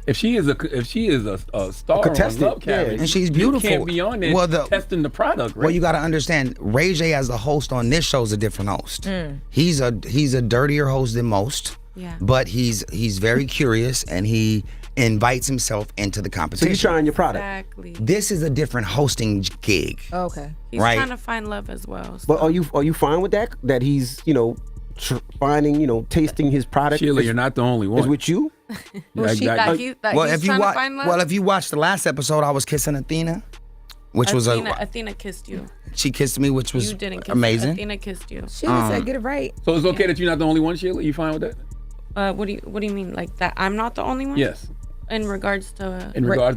If she is a star on Love Cabin, and she's beautiful, you can't be on there testing the product. Right? Well, you got to understand, Ray J as the host on this show is a different host. He's a dirtier host than most. Yeah. But he's very curious and he invites himself into the competition. So you're trying your product. Exactly. This is a different hosting gig. Okay. He's trying to find love as well. So. But are you fine with that? That he's finding tasting his product. Sheila, you're not the only one. Is with you. If you watch the last episode, I was kissing Athena, which Athena kissed you. She kissed me, which was amazing. Athena kissed you. She said, "Get it right." So it's okay that you're not the only one, Sheila. You fine with that? What do you mean, like that? I'm not the only one. Yes. In regards to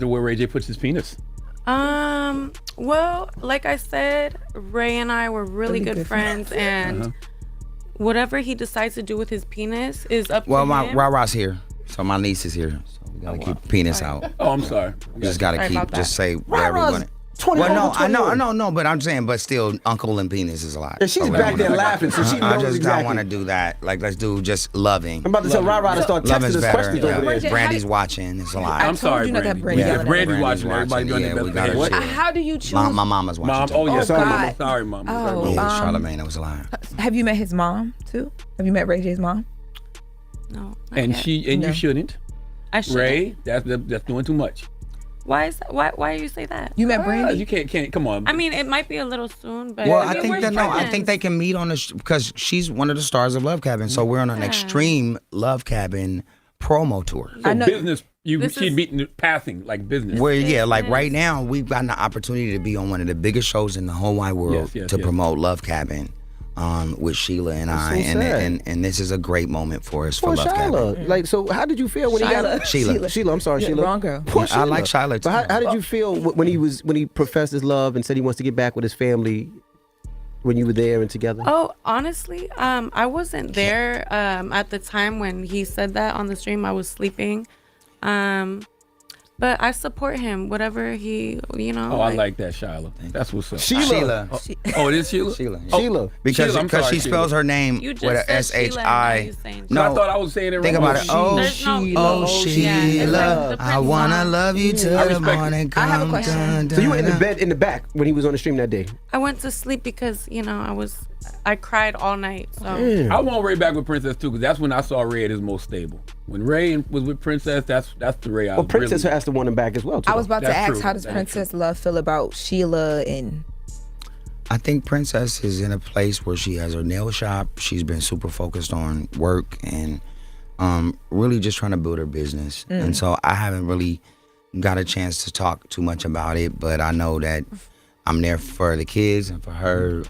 where Ray J puts his penis. Well, like I said, Ray and I were really good friends, and whatever he decides to do with his penis is up to him. Well, Rah's here. So my niece is here, so we gotta keep the penis out. Oh, I'm sorry. We just gotta just say whatever we want. Well, I know, but I'm saying, but still, uncle and penis is a lot. Yeah, she's back there laughing, so she knows I just exactly. don't want to do that. Like, let's do just loving. I'm about to tell Rah to start texting us questions over there. Brandy's watching. It's a lot. I'm sorry, Brandy. If Brandy's watching, everybody doing their best. How do you choose? My mama's watching. Oh, yeah. Sorry, Mom. Yeah, Charlamagne, that was a lie. Have you met his mom, too? Have you met Ray J's mom? No. And you shouldn't. I shouldn't. Ray, that's doing too much. Why is that? Why do you say that? You met Brandy? You can't. Come on. I mean, it might be a little soon, but I think they can meet on the because she's one of the stars of Love Cabin. So we're on an extreme Love Cabin promo tour. So business. She's meeting passing like business. Where like right now we've gotten the opportunity to be on one of the biggest shows in the whole wide world to promote Love Cabin. with Sheila and That's I, so sad. and this is a great moment for us for Poor Love Shyla. Cabin. Like, so how did you feel when he got Sheila? I'm sorry, Yeah, Sheila. wrong girl. Poor I like Sheila. Shyla too. But how did you feel when he professed his love and said he wants to get back with his family when you were there and together? Oh, honestly, I wasn't there at the time when he said that on the stream. I was sleeping. But I support him, whatever he, Oh, I like that, Shyla. That's what's up. Sheila. Oh, it is Sheila? Sheila. Oh, Sheila. Because Sheila, I'm sorry, she spells Sheila. her name You just with a said Sheila, and now SHI. you saying No, I thought I was saying it wrong. Think about it. Oh, There's no- Sheila. Oh, Yeah, it's Sheila. like the I Prince wanna song. love you till I the respect it. morning I have a come. question. Dun, So you were in the dun, bed in the back when he was on the stream that day? I went to sleep because, I cried all night. So I want Ray back with Princess too, because that's when I saw Ray at his most stable. When Ray was with Princess, that's the Ray I Well, was Princess really... has to want him back as well, too. I was about to That's ask, true. how does That's Princess Love feel about Sheila and? I think Princess is in a place where she has her nail shop. She's been super focused on work and really just trying to build her business. And so I haven't really got a chance to talk too much about it, but I know that I'm there for the kids and for her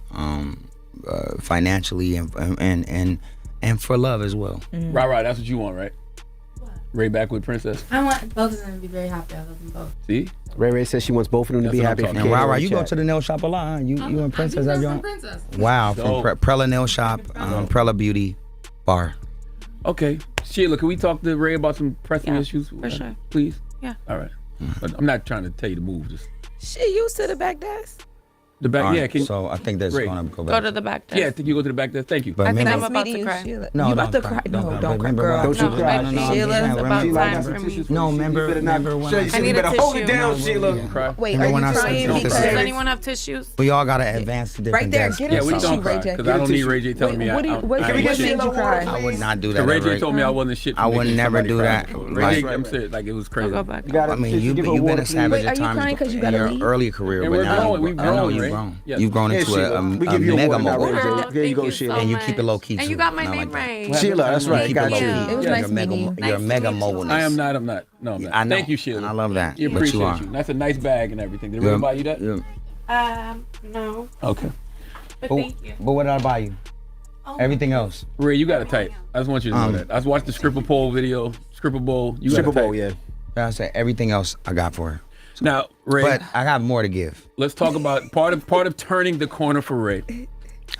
financially and for love as well. Right, that's what you want, right? Ray back with Princess. I want both of them to be very happy. I love them both. See? Ray says she wants both of them to That's be what I'm happy. talking If And you Rara, can't you go chat. to the nail shop a lot, huh? You and Princess have your own? Princess. Wow, from Dope. Prella Nail Shop, Prella Beauty Bar. Okay. Sheila, can we talk to Ray about some pressing issues? for sure. Please? Yeah. All right. But I'm not trying to tell you to move. Just She used to the back desk. the back. All yeah, right, can so I think that's Ray. going to go Go back. to the back desk. Yeah, I think you go to the back there. Thank you. But I think remember- I'm about meeting to you, cry. Sheila. No, you about to don't cry? cry. No, don't cry, Remember girl. what I Don't you told cry. No, Sheila, yeah, it's about remember- time for me. No, remember when I need a Hold it tissue. down, You Sheila. cry? Wait, Remember are when you I said crying something? because? Does anyone have tissues? We all got to advance to different Right there, desks. get Yeah, a we tissue, don't Ray cry J. because I don't need Ray J telling me What I what ain't made shit. you cry? I would not do So that. Ray J Ray. told me I wasn't shit. for I would making never somebody do cry. that. Ray J, Right. I'm serious. Like it was crazy. I'll go back. You gotta, I mean, just you've give her been water, established Wait, at are you times crying 'cause you in gotta your leave? early career, And but we're now growing. We've I know grown, you've Ray. grown. Yes. You've grown Yeah, into Sheila, a we give you a mega water now, mogul. Ray J. Girl, There you go, thank Sheila. so And you much. keep it low key And too. you got my And I name like that. right. Sheila, that's right. Keep Got it low you. key. It was You're nice a mega, meeting you. you're a Nice to mega meet you. mogulness. I am not. I'm not. No, I'm not. I know. Thank you, Sheila. And I love that. You But appreciate you are. you. That's a nice bag and everything. Did You're- Ray buy you that? you're- No. Okay. But But, thank you. but what did I buy you? Everything else. Ray, you got it tight. I just want you to know that. I just watched the Scripple Pole video. Scripple Bowl. You got Stripper it tight. bowl, yeah. I said everything else I got for her. Now, Ray, But I got more to give. let's talk about part of turning the corner for Ray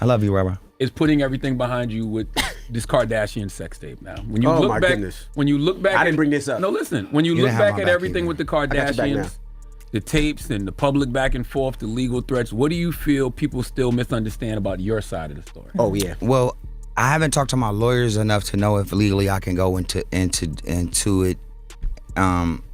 I love you, Rara. is putting everything behind you with this Kardashian sex tape. Now, when you Oh, look my back, goodness. when you look back, I didn't at, bring this up. No, listen. When you You look didn't have back my at back everything either. with the got your back now. Kardashians, the tapes and the public back and forth, the legal threats, what do you feel people still misunderstand about your side of the story? Oh, yeah. Well, I haven't talked to my lawyers enough to know if legally I can go into it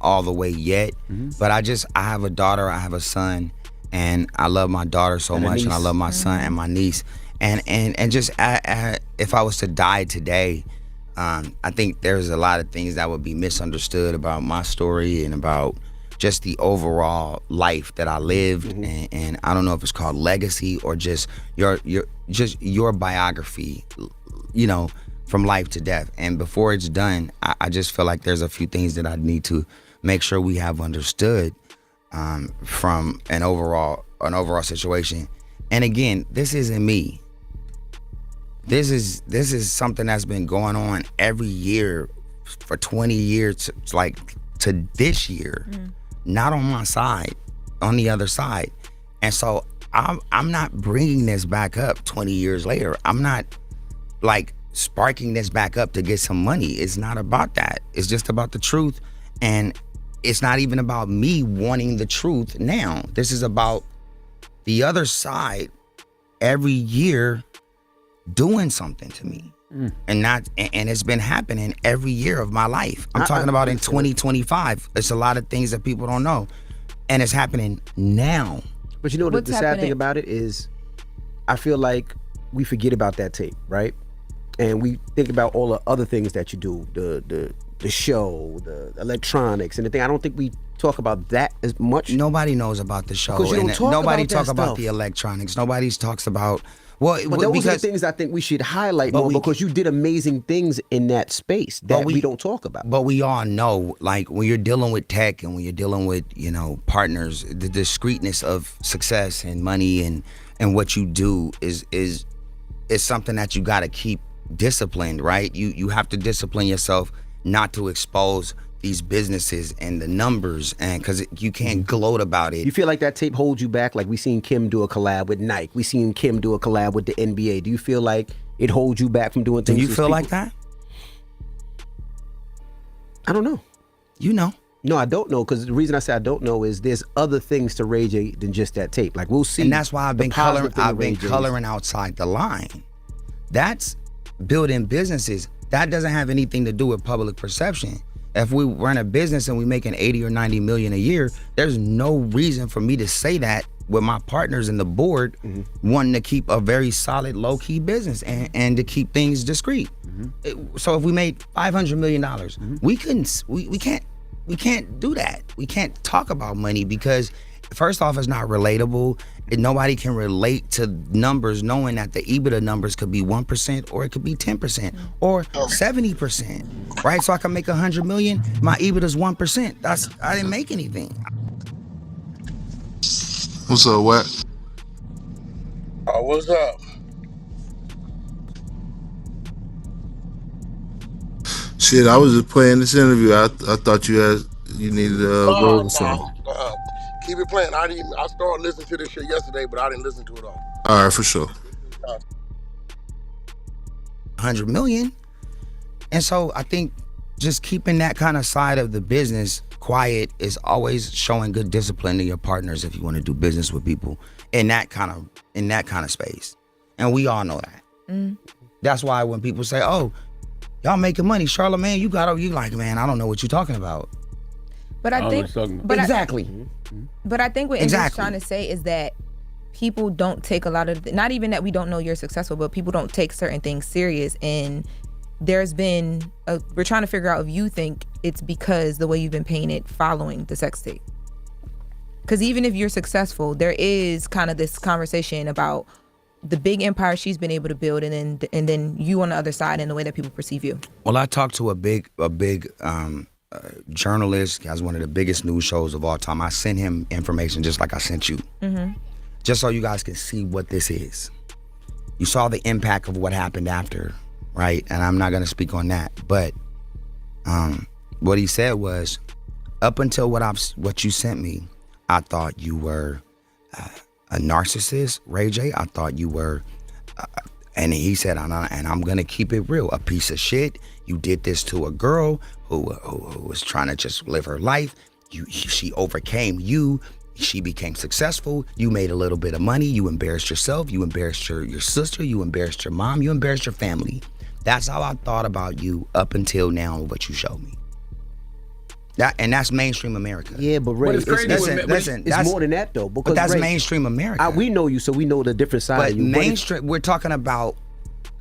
all the way yet. But I have a daughter, I have a son, and I love my daughter so And a much, and I niece. love my son and my niece. And just if I was to die today, I think there's a lot of things that would be misunderstood about my story and about just the overall life that I lived. And I don't know if it's called legacy or just your biography, from life to death. And before it's done, I just feel like there's a few things that I need to make sure we have understood from an overall situation. And again, this isn't me. This is something that's been going on every year for 20 years, to this year, not on my side, on the other side. And so I'm not bringing this back up 20 years later. I'm not sparking this back up to get some money. It's not about that. It's just about the truth. And it's not even about me wanting the truth now. This is about the other side every year doing something to me. And it's been happening every year of my life. I'm talking about in 2025. It's a lot of things that people don't know. And it's happening now. But you know What's the sad happening? thing about it is, I feel like we forget about that tape, right? And we think about all the other things that you do, the show, the electronics, and the thing. I don't think we talk about that as much. Nobody knows about the show. Because you don't and talk nobody about that talk about stuff. the electronics. Nobody talks about But those are the because things I think we should highlight But more, we- because you did amazing things in that space that we don't talk about. But we all know, when you're dealing with tech and when you're dealing with, partners, the discreetness of success and money and what you do is is something that you got to keep disciplined, right? You have to discipline yourself not to expose these businesses and the numbers, and because you can't gloat about it. You feel like that tape holds you back? Like we seen Kim do a collab with Nike. We seen Kim do a collab with the NBA. Do you feel like it holds you back from doing things? Do you feel like that? I don't know. You know. No, I don't know, because the reason I say I don't know is there's other things to Ray J than just that tape. Like we'll see. And that's why I've been coloring outside the line. That's building businesses. That doesn't have anything to do with public perception. If we run a business and we making 80 or 90 million a year, there's no reason for me to say that with my partners in the board wanting to keep a very solid low-key business and to keep things discreet. So if we made $500 million, we can't do that. We can't talk about money because first off, it's not relatable. Nobody can relate to numbers knowing that the EBITDA numbers could be 1% or it could be 10% or 70%, right? So I can make 100 million, my EBITDA is 1%. I didn't make anything. What's up, Wack? What's up? Shit, I was just playing this interview. I thought you needed a word or something. Keep it playing. I started listening to this shit yesterday, but I didn't listen to it all. All right, for sure. 100 million. And so I think just keeping that kind of side of the business quiet is always showing good discipline to your partners if you want to do business with people in that kind of space. And we all know that. That's why when people say, "Oh, y'all making money, Charlamagne, you like, man, I don't know what you're talking about." But I think, exactly. But I think what Andrew's trying to say is that people don't take a lot of, not even that we don't know you're successful, but people don't take certain things serious. And there's been, we're trying to figure out if you think it's because the way you've been painted following the sex tape. Because even if you're successful, there is kind of this conversation about the big empire she's been able to build, and then you on the other side and the way that people perceive you. Well, I talked to a big journalist, has one of the biggest news shows of all time. I sent him information just like I sent you, just so you guys can see what this is. You saw the impact of what happened after, right? And I'm not gonna speak on that, but what he said was, up until what you sent me, I thought you were a narcissist, Ray J. I thought you were, and he said, and I'm gonna keep it real, a piece of shit. You did this to a girl who was trying to just live her life. She overcame you. She became successful. You made a little bit of money. You embarrassed yourself. You embarrassed your sister. You embarrassed your mom. You embarrassed your family. That's how I thought about you up until now, what you showed me. That's mainstream America. Yeah, but Ray, it's more than that though. Because but that's Ray, mainstream America. We know you, so we know the different side but of you. Mainstream, we're talking about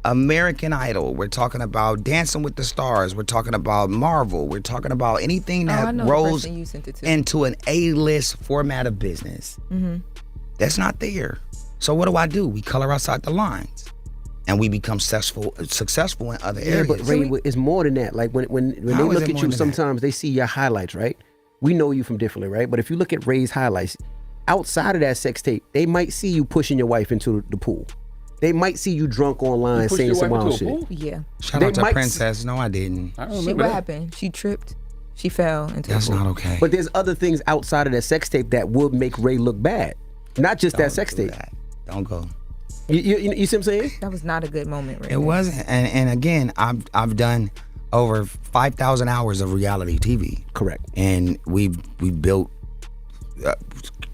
American Idol. We're talking about Dancing with the Stars. We're talking about Marvel. We're talking about anything that rolls into an A-list format of business. That's not there. So what do? We color outside the lines. And we become successful in other areas. But Ray, it's more than that. Like when they look at you, sometimes they see your highlights, right? We know you from differently, right? But if you look at Ray's highlights, outside of that sex tape, they might see you pushing your wife into the pool. They might see you drunk online saying some wild shit. Yeah. Shout out to Princess. No, I didn't. What happened? She tripped. She fell into That's the pool. not okay. But there's other things outside of that sex tape that would make Ray look bad. Not just that sex tape. Don't go. You see what I'm saying? That was not a good moment, right? It wasn't. And again, I've done over 5,000 hours of reality TV. Correct. And we've built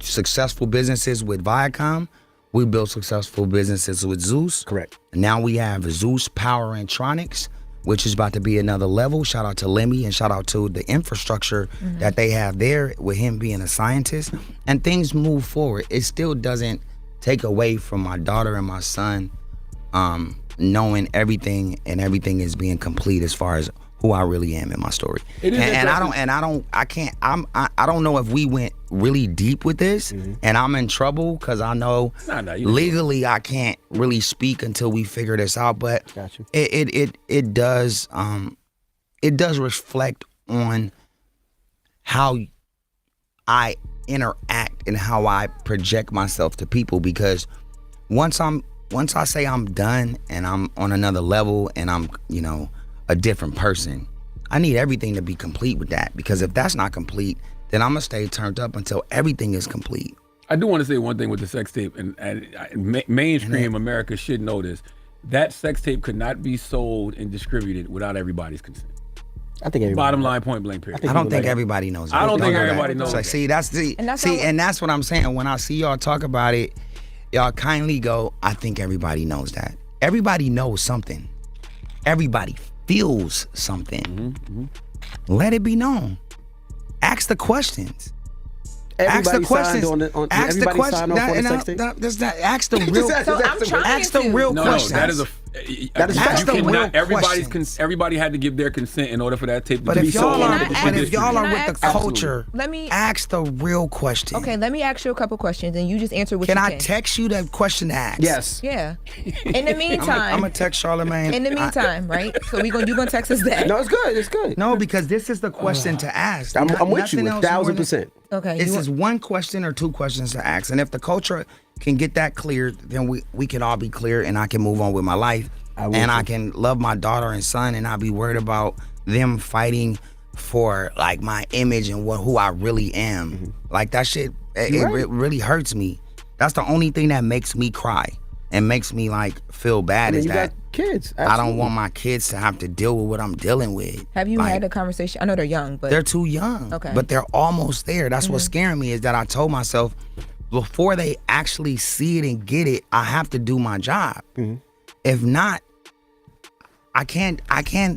successful businesses with Viacom. We built successful businesses with Zeus. Correct. Now we have Zeus Power and Tronics, which is about to be another level. Shout out to Lemmy and shout out to the infrastructure that they have there with him being a scientist. And things move forward. It still doesn't take away from my daughter and my son knowing everything, and everything is being complete as far as who I really am in my story. I don't know if we went really deep with this, and I'm in trouble because I know legally I can't really speak until we figure this out. But it does reflect on how I interact and how I project myself to people, because once I'm once I say I'm done and I'm on another level and I'm, a different person, I need everything to be complete with that. Because if that's not complete, then I'm gonna stay turned up until everything is complete. I do want to say one thing with the sex tape, and mainstream America should know this. That sex tape could not be sold and distributed without everybody's consent. I think everybody. Bottom line, point blank, period. I don't think everybody knows that. I don't think everybody knows that. See, and that's what I'm saying. When I see y'all talk about it, y'all kindly go, I think everybody knows that. Everybody knows something. Everybody feels something. Let it be known. Ask the questions. Everybody ask the questions. Signed on ask the question. Ask the real. Ask the real questions. That is a. Ask the real questions. Everybody had to give their consent in order for that tape to be sold. But if y'all are with the culture, ask the real question. Okay, let me ask you a couple questions, and you just answer what can you I can. Text you that question to ask? Yes. Yeah. In the meantime, I'm gonna text Charlamagne. In the meantime, right? So you gonna text us that? No, it's good. It's good. No, because this is the question to ask. I'm with you 1,000%. Okay. This is one question or two questions to ask, and if the culture can get that cleared, then we can all be clear, and I can move on with my life, and I can love my daughter and son, and not be worried about them fighting for like my image and who I really am. Like that shit, it really hurts me. That's the only thing that makes me cry and makes me like feel bad is that kids. I don't want my kids to have to deal with what I'm dealing with. Have you had a conversation? I know they're young, but they're too young. Okay, but they're almost there. That's what's scaring me, is that I told myself before they actually see it and get it, I have to do my job. If not, I can't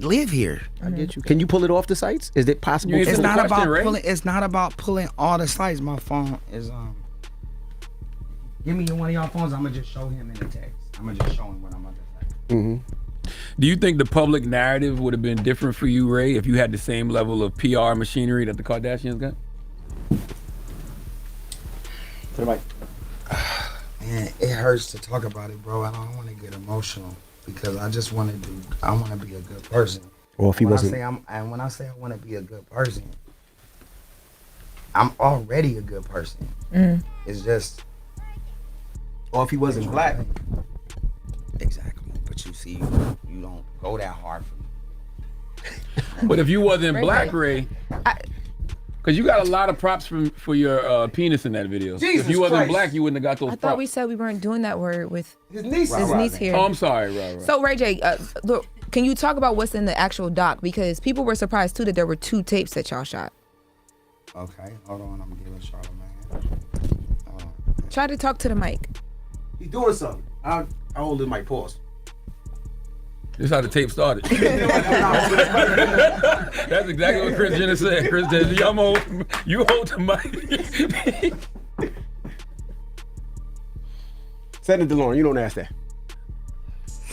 live here. I get you. Can you pull it off the sites? Is it possible? It's not about pulling. It's not about pulling all the sites. My phone is Give me one of y'all phones. I'm gonna just show him in the text. I'm gonna just show him what I'm about to say. Do you think the public narrative would have been different for you, Ray, if you had the same level of PR machinery that the Kardashians got? Man, it hurts to talk about it, bro. I don't want to get emotional because I just want to I want to be a good person. Well, if he wasn't, when I say I want to be a good person, I'm already a good person. It's just, or if he wasn't black, exactly. But you see, you don't go that hard for me. But if you wasn't black, Ray, because you got a lot of props for your penis in that video. Jesus if you wasn't Christ. black, you wouldn't have got those props. I thought we said we weren't doing that word with his niece. His niece here. Oh, I'm sorry, right. So Ray J, look, can you talk about what's in the actual doc? Because people were surprised too that there were 2 tapes that y'all shot. Okay, hold on. I'm giving Charlamagne. Try to talk to the mic. He's doing something. I hold the mic. Pause. This is how the tape started. That's exactly what Chris Jenner said. Chris said, you hold the mic. Send it to Lauren. You don't ask that.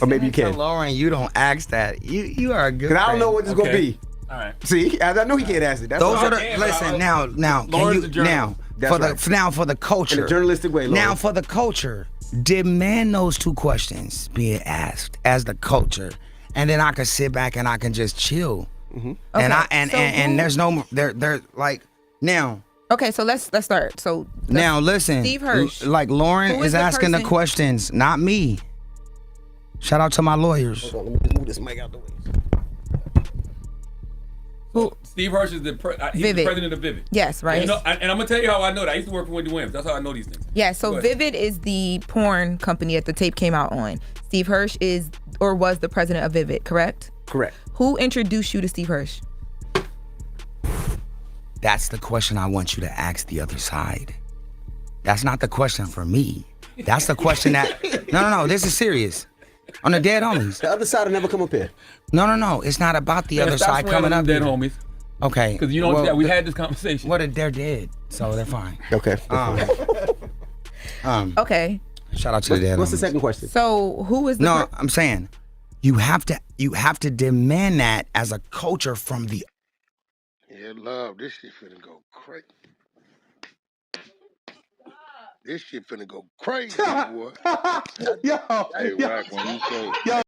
Or maybe you can. Lauren, you don't ask that. You are a good. Because I don't know what this is gonna be. All right. See, I know he can't ask it. That's Those all. are the listen. Now, Lauren's can you now That's for the right. now for the culture In a journalistic way, Lauren. Now for the culture, demand those 2 questions being asked as the culture, and then I can sit back and I can just chill. Okay, And there's no there like now. Okay, so let's start. So now listen, Steve Hirsch. Like Lauren Who is is the asking the person- questions, not me. Shout out to my lawyers. Hold on, let me just move this mic out the way. Steve Hirsch is he's the president of Vivid. Yes, right. And, and I'm gonna tell you how I know that. I used to work for Wendy Williams. That's how I know these things. Yeah, so Vivid is the porn company that the tape came out on. Steve Hirsch is or was the president of Vivid, correct? Correct. Who introduced you to Steve Hirsch? That's the question I want you to ask the other side. That's not the question for me. That's the question that no, this is serious. On the dead homies. The other side will never come up here. No. It's not about the other side coming up. Dead here. homies. Okay. Because you know we had this conversation. They're dead, so they're fine. Okay. Okay. Shout out to the dead homies. What's the second question? So who is the No, I'm saying you have to demand that as a culture from the. Yeah, love. This shit finna go crazy. This shit finna go crazy, boy. Yo, Hey, Wack, when you say